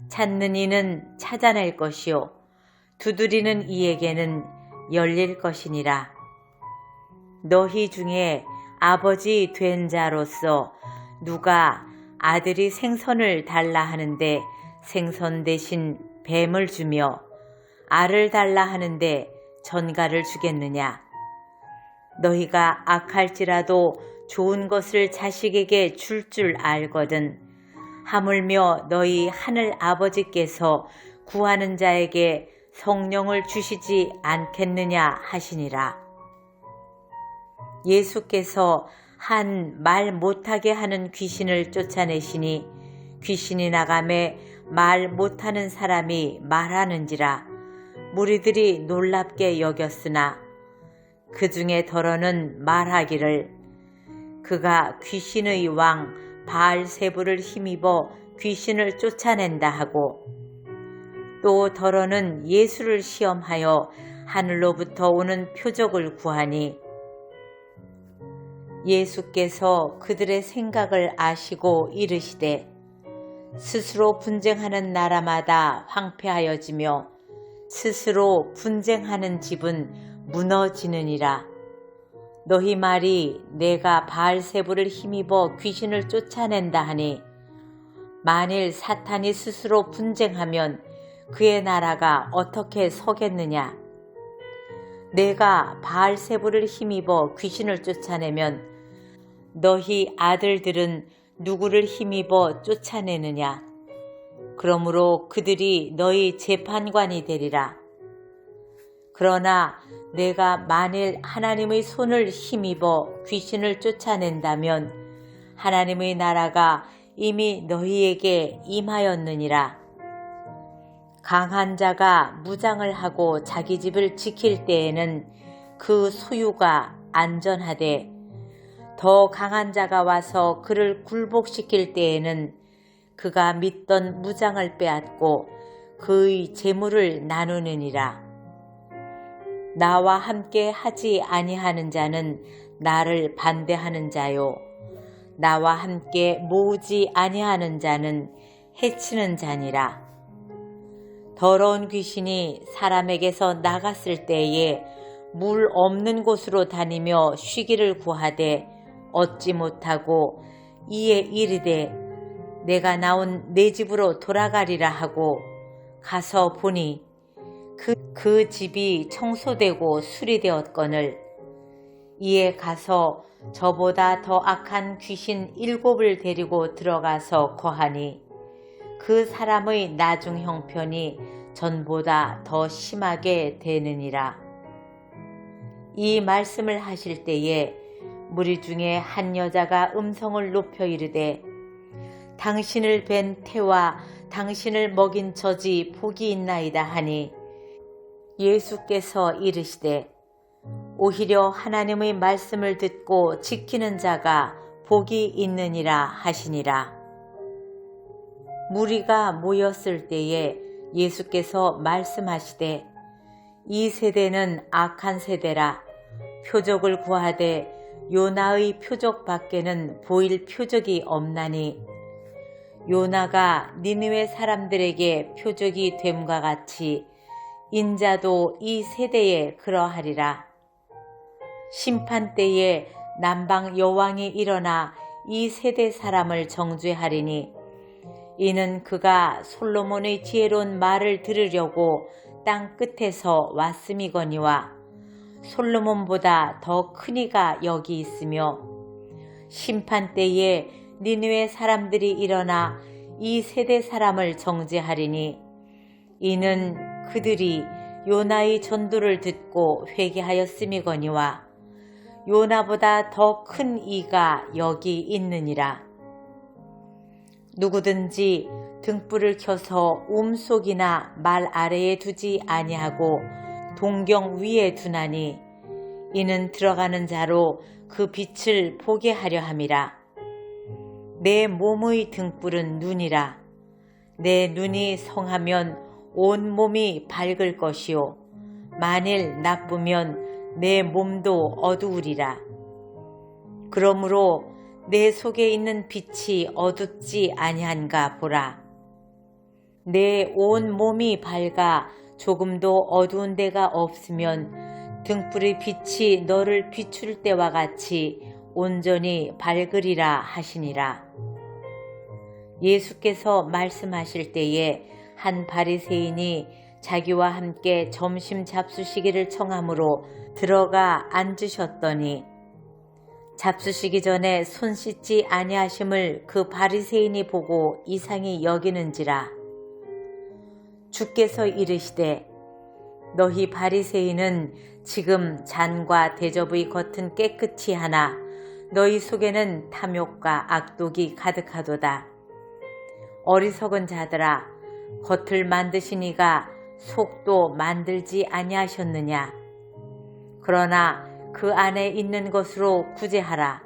찾는 이는 찾아낼 것이요. 두드리는 이에게는 열릴 것이니라. 너희 중에 아버지 된 자로서 누가 아들이 생선을 달라 하는데 생선 대신 뱀을 주며 알을 달라 하는데 전갈을 주겠느냐. 너희가 악할지라도 좋은 것을 자식에게 줄 줄 알거든 하물며 너희 하늘 아버지께서 구하는 자에게 성령을 주시지 않겠느냐 하시니라. 예수께서 한 말 못하게 하는 귀신을 쫓아내시니 귀신이 나가매 말 못하는 사람이 말하는지라 무리들이 놀랍게 여겼으나 그 중에 더러는 말하기를 그가 귀신의 왕 바알세부를 힘입어 귀신을 쫓아낸다 하고 또 더러는 예수를 시험하여 하늘로부터 오는 표적을 구하니 예수께서 그들의 생각을 아시고 이르시되 스스로 분쟁하는 나라마다 황폐하여지며 스스로 분쟁하는 집은 무너지느니라. 너희 말이 내가 바알세불을 힘입어 귀신을 쫓아낸다 하니 만일 사탄이 스스로 분쟁하면 그의 나라가 어떻게 서겠느냐? 내가 바알세불을 힘입어 귀신을 쫓아내면 너희 아들들은 누구를 힘입어 쫓아내느냐? 그러므로 그들이 너희 재판관이 되리라. 그러나 내가 만일 하나님의 손을 힘입어 귀신을 쫓아낸다면 하나님의 나라가 이미 너희에게 임하였느니라. 강한 자가 무장을 하고 자기 집을 지킬 때에는 그 소유가 안전하되 더 강한 자가 와서 그를 굴복시킬 때에는 그가 믿던 무장을 빼앗고 그의 재물을 나누느니라. 나와 함께 하지 아니하는 자는 나를 반대하는 자요 나와 함께 모으지 아니하는 자는 해치는 자니라. 더러운 귀신이 사람에게서 나갔을 때에 물 없는 곳으로 다니며 쉬기를 구하되 얻지 못하고 이에 이르되 내가 나온 내 집으로 돌아가리라 하고 가서 보니 그 집이 청소되고 수리되었거늘 이에 가서 저보다 더 악한 귀신 7을 데리고 들어가서 거하니 그 사람의 나중 형편이 전보다 더 심하게 되느니라. 이 말씀을 하실 때에 무리 중에 한 여자가 음성을 높여 이르되 당신을 뵌 태와 당신을 먹인 젖이 복이 있나이다 하니 예수께서 이르시되 오히려 하나님의 말씀을 듣고 지키는 자가 복이 있느니라 하시니라. 무리가 모였을 때에 예수께서 말씀하시되 이 세대는 악한 세대라. 표적을 구하되 요나의 표적 밖에는 보일 표적이 없나니 요나가 니느웨 사람들에게 표적이 됨과 같이 인자도 이 세대에 그러하리라. 심판 때에 남방 여왕이 일어나 이 세대 사람을 정죄하리니 이는 그가 솔로몬의 지혜로운 말을 들으려고 땅 끝에서 왔음이거니와 솔로몬보다 더 큰 이가 여기 있으며 심판 때에 니느웨 사람들이 일어나 이 세대 사람을 정죄하리니 이는 그들이 요나의 전도를 듣고 회개하였음이거니와 요나보다 더 큰 이가 여기 있느니라. 누구든지 등불을 켜서 움속이나 말 아래에 두지 아니하고 동경 위에 두나니 이는 들어가는 자로 그 빛을 보게 하려 함이라. 내 몸의 등불은 눈이라. 내 눈이 성하면 온 몸이 밝을 것이요 만일 나쁘면 내 몸도 어두우리라. 그러므로 내 속에 있는 빛이 어둡지 아니한가 보라. 내 온 몸이 밝아 조금도 어두운 데가 없으면 등불의 빛이 너를 비출 때와 같이 온전히 밝으리라 하시니라. 예수께서 말씀하실 때에 한 바리새인이 자기와 함께 점심 잡수시기를 청함으로 들어가 앉으셨더니 잡수시기 전에 손 씻지 아니하심을 그 바리새인이 보고 이상히 여기는지라. 주께서 이르시되 너희 바리새인은 지금 잔과 대접의 겉은 깨끗이 하나 너희 속에는 탐욕과 악독이 가득하도다. 어리석은 자들아, 겉을 만드신 이가 속도 만들지 아니하셨느냐. 그러나 그 안에 있는 것으로 구제하라.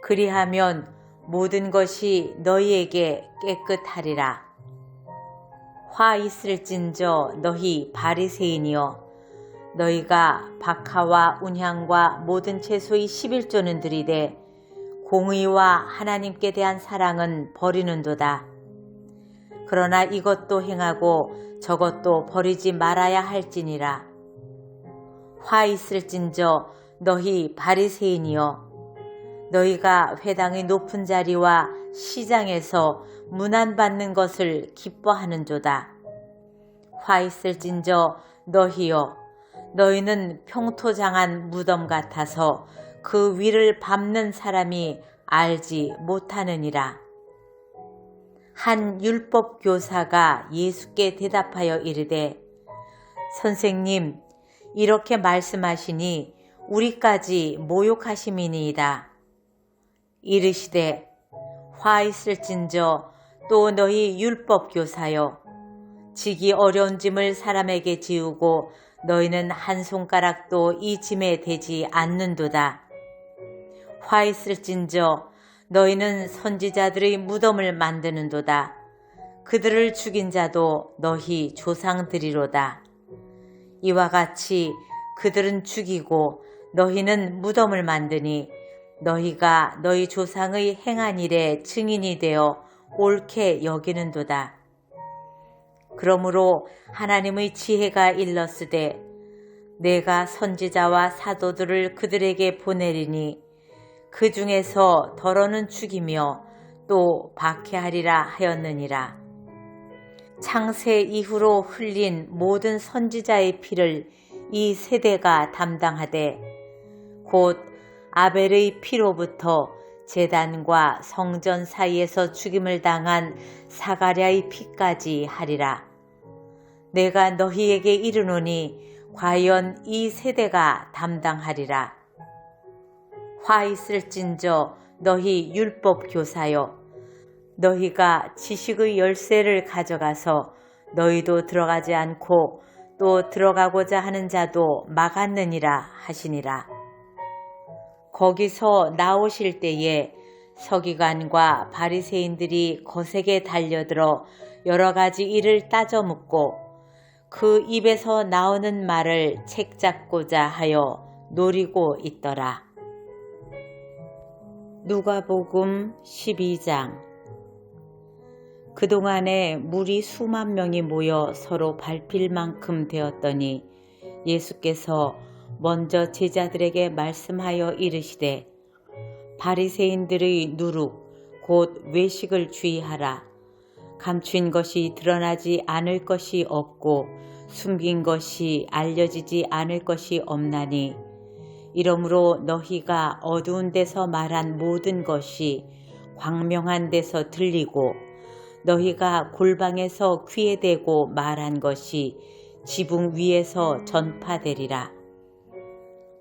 그리하면 모든 것이 너희에게 깨끗하리라. 화 있을진저 너희 바리새인이여, 너희가 박하와 운향과 모든 채소의 11조는 들이되 공의와 하나님께 대한 사랑은 버리는도다. 그러나 이것도 행하고 저것도 버리지 말아야 할지니라. 화 있을진저 너희 바리새인이여, 너희가 회당의 높은 자리와 시장에서 문안받는 것을 기뻐하는도다. 화 있을진저 너희여, 너희는 평토장한 무덤 같아서 그 위를 밟는 사람이 알지 못하느니라. 한 율법 교사가 예수께 대답하여 이르되, 선생님, 이렇게 말씀하시니 우리까지 모욕하심이니이다. 이르시되, 화 있을진저 또 너희 율법 교사여, 지기 어려운 짐을 사람에게 지우고 너희는 한 손가락도 이 짐에 대지 않는도다. 화 있을진저 너희는 선지자들의 무덤을 만드는도다. 그들을 죽인 자도 너희 조상들이로다. 이와 같이 그들은 죽이고 너희는 무덤을 만드니 너희가 너희 조상의 행한 일에 증인이 되어 옳게 여기는도다. 그러므로 하나님의 지혜가 일렀으되, 내가 선지자와 사도들을 그들에게 보내리니 그 중에서 더러는 죽이며 또 박해하리라 하였느니라. 창세 이후로 흘린 모든 선지자의 피를 이 세대가 담당하되, 곧 아벨의 피로부터 제단과 성전 사이에서 죽임을 당한 사가랴의 피까지 하리라. 내가 너희에게 이르노니 과연 이 세대가 담당하리라. 화 있을진저 너희 율법 교사여, 너희가 지식의 열쇠를 가져가서 너희도 들어가지 않고 또 들어가고자 하는 자도 막았느니라 하시니라. 거기서 나오실 때에 서기관과 바리새인들이 거세게 달려들어 여러 가지 일을 따져 묻고 그 입에서 나오는 말을 책잡고자 하여 노리고 있더라. 누가복음 12장. 그동안에 무리 수만 명이 모여 서로 밟힐 만큼 되었더니 예수께서 먼저 제자들에게 말씀하여 이르시되, 바리새인들의 누룩 곧 외식을 주의하라. 감춘 것이 드러나지 않을 것이 없고 숨긴 것이 알려지지 않을 것이 없나니, 이러므로 너희가 어두운 데서 말한 모든 것이 광명한 데서 들리고 너희가 골방에서 귀에 대고 말한 것이 지붕 위에서 전파되리라.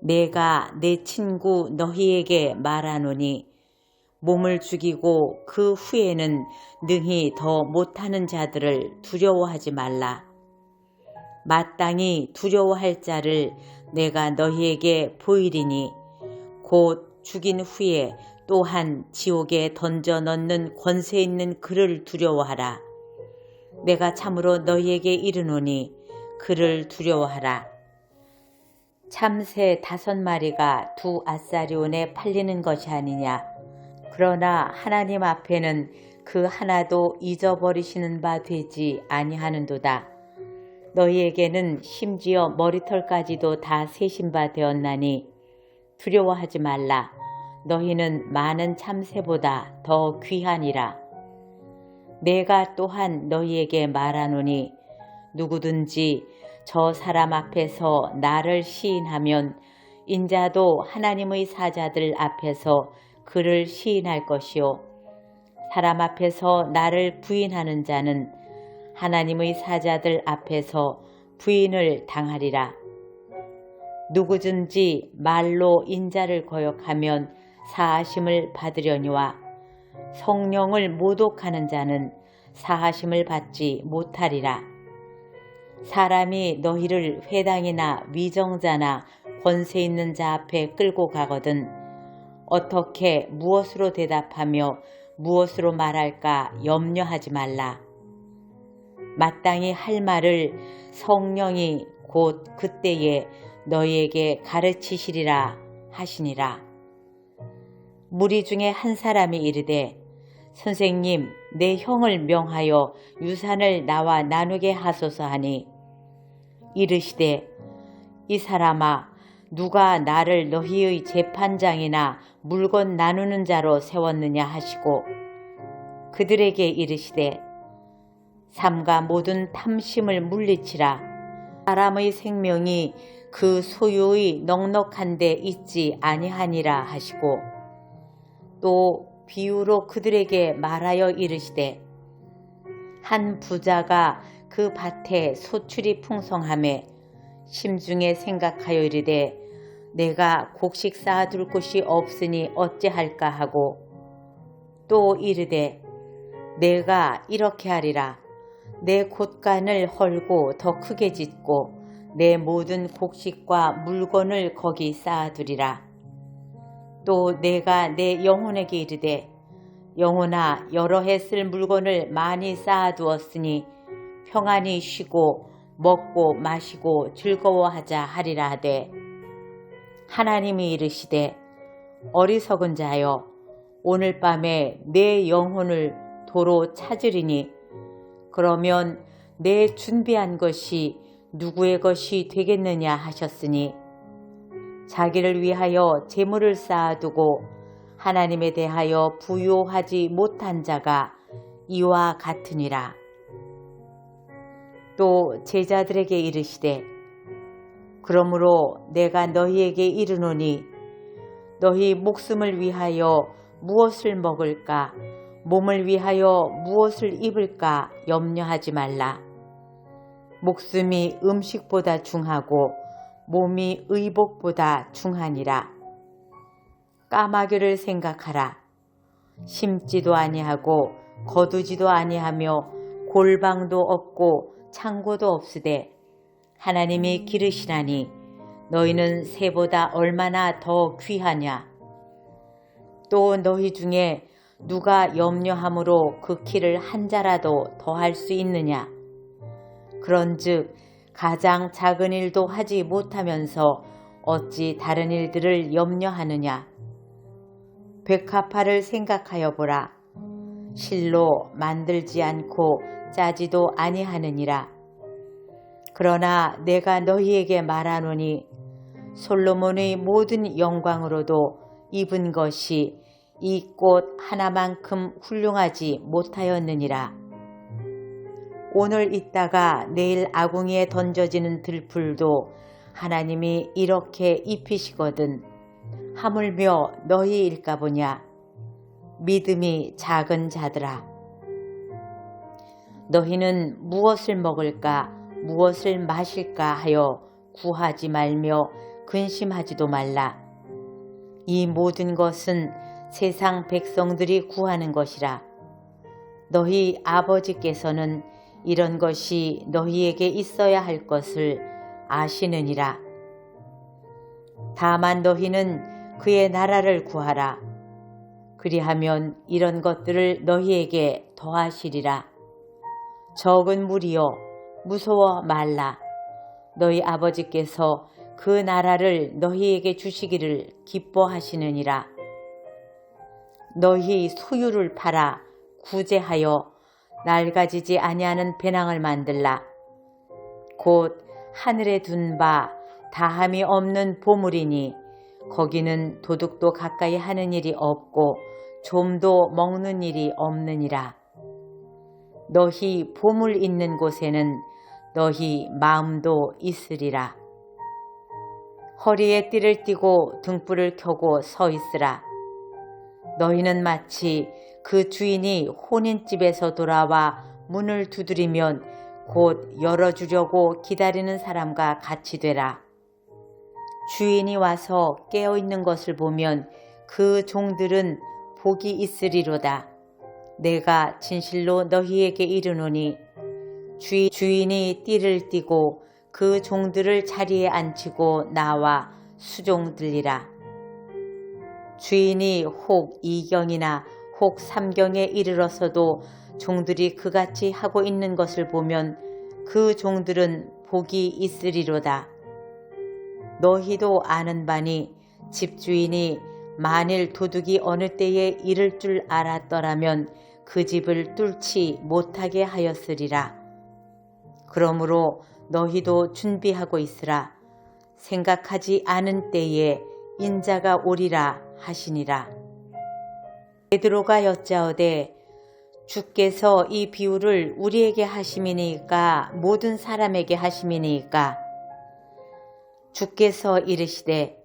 내가 내 친구 너희에게 말하노니 몸을 죽이고 그 후에는 능히 더 못하는 자들을 두려워하지 말라. 마땅히 두려워할 자를 내가 너희에게 보이리니 곧 죽인 후에 또한 지옥에 던져 넣는 권세 있는 그를 두려워하라. 내가 참으로 너희에게 이르노니 그를 두려워하라. 참새 5마리가 2 아사리온에 팔리는 것이 아니냐. 그러나 하나님 앞에는 그 하나도 잊어버리시는 바 되지 아니하는도다. 너희에게는 심지어 머리털까지도 다 세신 바 되었나니 두려워하지 말라. 너희는 많은 참새보다 더 귀하니라. 내가 또한 너희에게 말하노니 누구든지 저 사람 앞에서 나를 시인하면 인자도 하나님의 사자들 앞에서 그를 시인할 것이요, 사람 앞에서 나를 부인하는 자는 하나님의 사자들 앞에서 부인을 당하리라. 누구든지 말로 인자를 거역하면 사하심을 받으려니와 성령을 모독하는 자는 사하심을 받지 못하리라. 사람이 너희를 회당이나 위정자나 권세 있는 자 앞에 끌고 가거든 어떻게 무엇으로 대답하며 무엇으로 말할까 염려하지 말라. 마땅히 할 말을 성령이 곧 그때에 너희에게 가르치시리라 하시니라. 무리 중에 한 사람이 이르되, 선생님, 내 형을 명하여 유산을 나와 나누게 하소서 하니, 이르시되, 이 사람아, 누가 나를 너희의 재판장이나 물건 나누는 자로 세웠느냐 하시고 그들에게 이르시되 삼가 모든 탐심을 물리치라. 사람의 생명이 그 소유의 넉넉한 데 있지 아니하니라 하시고 또 비유로 그들에게 말하여 이르시되 한 부자가 그 밭에 소출이 풍성하매 심중에 생각하여 이르되 내가 곡식 쌓아둘 곳이 없으니 어찌할까 하고 또 이르되 내가 이렇게 하리라. 내 곳간을 헐고 더 크게 짓고 내 모든 곡식과 물건을 거기 쌓아두리라. 또 내가 내 영혼에게 이르되 영혼아 여러 해 쓸 물건을 많이 쌓아두었으니 평안히 쉬고 먹고 마시고 즐거워하자 하리라 하되 하나님이 이르시되 어리석은 자여 오늘 밤에 내 영혼을 도로 찾으리니 그러면 내 준비한 것이 누구의 것이 되겠느냐 하셨으니 자기를 위하여 재물을 쌓아두고 하나님에 대하여 부요하지 못한 자가 이와 같으니라. 또 제자들에게 이르시되 그러므로 내가 너희에게 이르노니 너희 목숨을 위하여 무엇을 먹을까 몸을 위하여 무엇을 입을까 염려하지 말라. 목숨이 음식보다 중하고 몸이 의복보다 중하니라. 까마귀를 생각하라. 심지도 아니하고 거두지도 아니하며 골방도 없고 창고도 없으되 하나님이 기르시나니 너희는 새보다 얼마나 더 귀하냐. 또 너희 중에 누가 염려함으로 그 키를 한 자라도 더할 수 있느냐. 그런즉 가장 작은 일도 하지 못하면서 어찌 다른 일들을 염려하느냐. 백합화를 생각하여 보라. 실로 만들지 않고 짜지도 아니하느니라. 그러나 내가 너희에게 말하노니 솔로몬의 모든 영광으로도 입은 것이 이 꽃 하나만큼 훌륭하지 못하였느니라. 오늘 있다가 내일 아궁이에 던져지는 들풀도 하나님이 이렇게 입히시거든 하물며 너희일까 보냐. 믿음이 작은 자들아. 너희는 무엇을 먹을까 무엇을 마실까 하여 구하지 말며 근심하지도 말라. 이 모든 것은 세상 백성들이 구하는 것이라. 너희 아버지께서는 이런 것이 너희에게 있어야 할 것을 아시느니라. 다만 너희는 그의 나라를 구하라. 그리하면 이런 것들을 너희에게 더하시리라. 적은 무리여 무서워 말라. 너희 아버지께서 그 나라를 너희에게 주시기를 기뻐하시느니라. 너희 소유를 팔아 구제하여 낡아지지 아니하는 배낭을 만들라. 곧 하늘에 둔 바 다함이 없는 보물이니 거기는 도둑도 가까이 하는 일이 없고 좀도 먹는 일이 없느니라. 너희 보물 있는 곳에는 너희 마음도 있으리라. 허리에 띠를 띠고 등불을 켜고 서 있으라. 너희는 마치 그 주인이 혼인집에서 돌아와 문을 두드리면 곧 열어주려고 기다리는 사람과 같이 되라. 주인이 와서 깨어있는 것을 보면 그 종들은 복이 있으리로다. 내가 진실로 너희에게 이르노니 주인이 띠를 띠고 그 종들을 자리에 앉히고 나와 수종들리라. 주인이 혹 2경이나 혹 3경에 이르러서도 종들이 그같이 하고 있는 것을 보면 그 종들은 복이 있으리로다. 너희도 아는 바니 집주인이 만일 도둑이 어느 때에 이를 줄 알았더라면 그 집을 뚫지 못하게 하였으리라. 그러므로 너희도 준비하고 있으라. 생각하지 않은 때에 인자가 오리라 하시니라. 베드로가 여짜오되 주께서 이 비유를 우리에게 하심이니까 모든 사람에게 하심이니까. 주께서 이르시되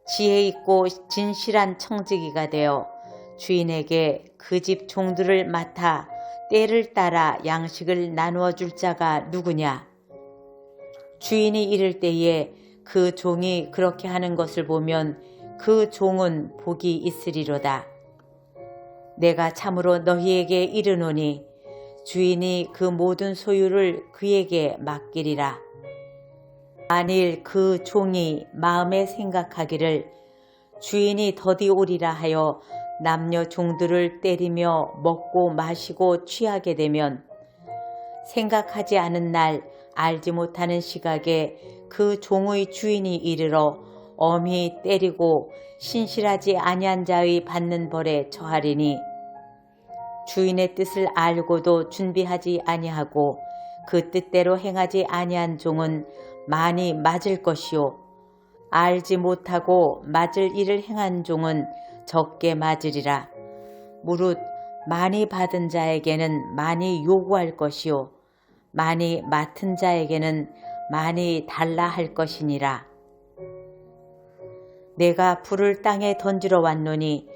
지혜 있고 진실한 청지기가 되어 주인에게 그 집 종들을 맡아 때를 따라 양식을 나누어 줄 자가 누구냐. 주인이 이를 때에 그 종이 그렇게 하는 것을 보면 그 종은 복이 있으리로다. 내가 참으로 너희에게 이르노니 주인이 그 모든 소유를 그에게 맡기리라. 만일 그 종이 마음에 생각하기를 주인이 더디 오리라 하여 남녀 종들을 때리며 먹고 마시고 취하게 되면 생각하지 않은 날 알지 못하는 시각에 그 종의 주인이 이르러 엄히 때리고 신실하지 아니한 자의 받는 벌에 처하리니 주인의 뜻을 알고도 준비하지 아니하고 그 뜻대로 행하지 아니한 종은 많이 맞을 것이요 알지 못하고 맞을 일을 행한 종은 적게 맞으리라. 무릇 많이 받은 자에게는 많이 요구할 것이요 많이 맡은 자에게는 많이 달라 할 것이니라. 내가 불을 땅에 던지러 왔노니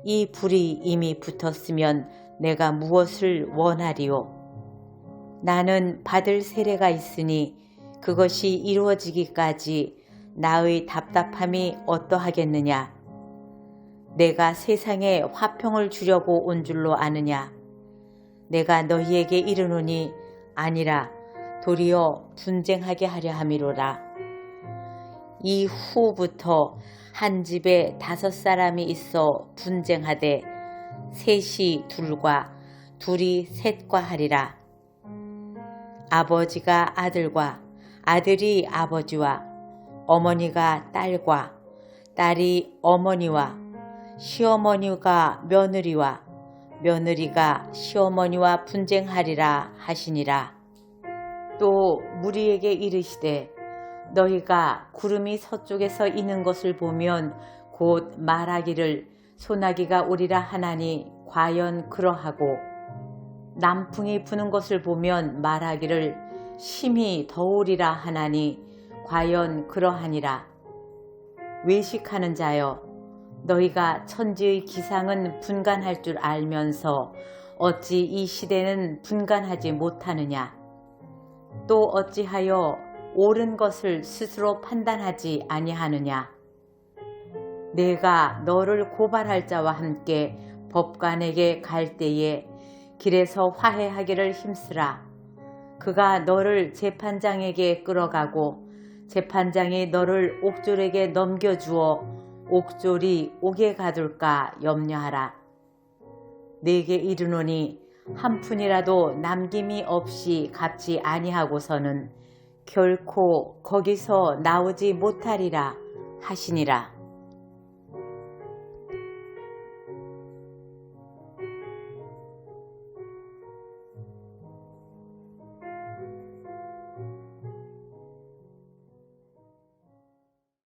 이 불이 이미 붙었으면 내가 무엇을 원하리요. 나는 받을 세례가 있으니 그것이 이루어지기까지 나의 답답함이 어떠하겠느냐. 내가 세상에 화평을 주려고 온 줄로 아느냐. 내가 너희에게 이르노니 아니라 도리어 분쟁하게 하려 함이로라. 이후부터 한 집에 5사람이 있어 분쟁하되 셋이 둘과 둘이 셋과 하리라. 아버지가 아들과 아들이 아버지와 어머니가 딸과 딸이 어머니와 시어머니가 며느리와 며느리가 시어머니와 분쟁하리라 하시니라. 또 무리에게 이르시되 너희가 구름이 서쪽에서 이는 것을 보면 곧 말하기를 소나기가 오리라 하나니 과연 그러하고 남풍이 부는 것을 보면 말하기를 심히 더우리라 하나니 과연 그러하니라. 외식하는 자여, 너희가 천지의 기상은 분간할 줄 알면서 어찌 이 시대는 분간하지 못하느냐. 또 어찌하여 옳은 것을 스스로 판단하지 아니하느냐. 내가 너를 고발할 자와 함께 법관에게 갈 때에 길에서 화해하기를 힘쓰라. 그가 너를 재판장에게 끌어가고 재판장이 너를 옥졸에게 넘겨주어 옥졸이 옥에 가둘까 염려하라. 내게 이르노니 한 푼이라도 남김이 없이 갚지 아니하고서는 결코 거기서 나오지 못하리라 하시니라.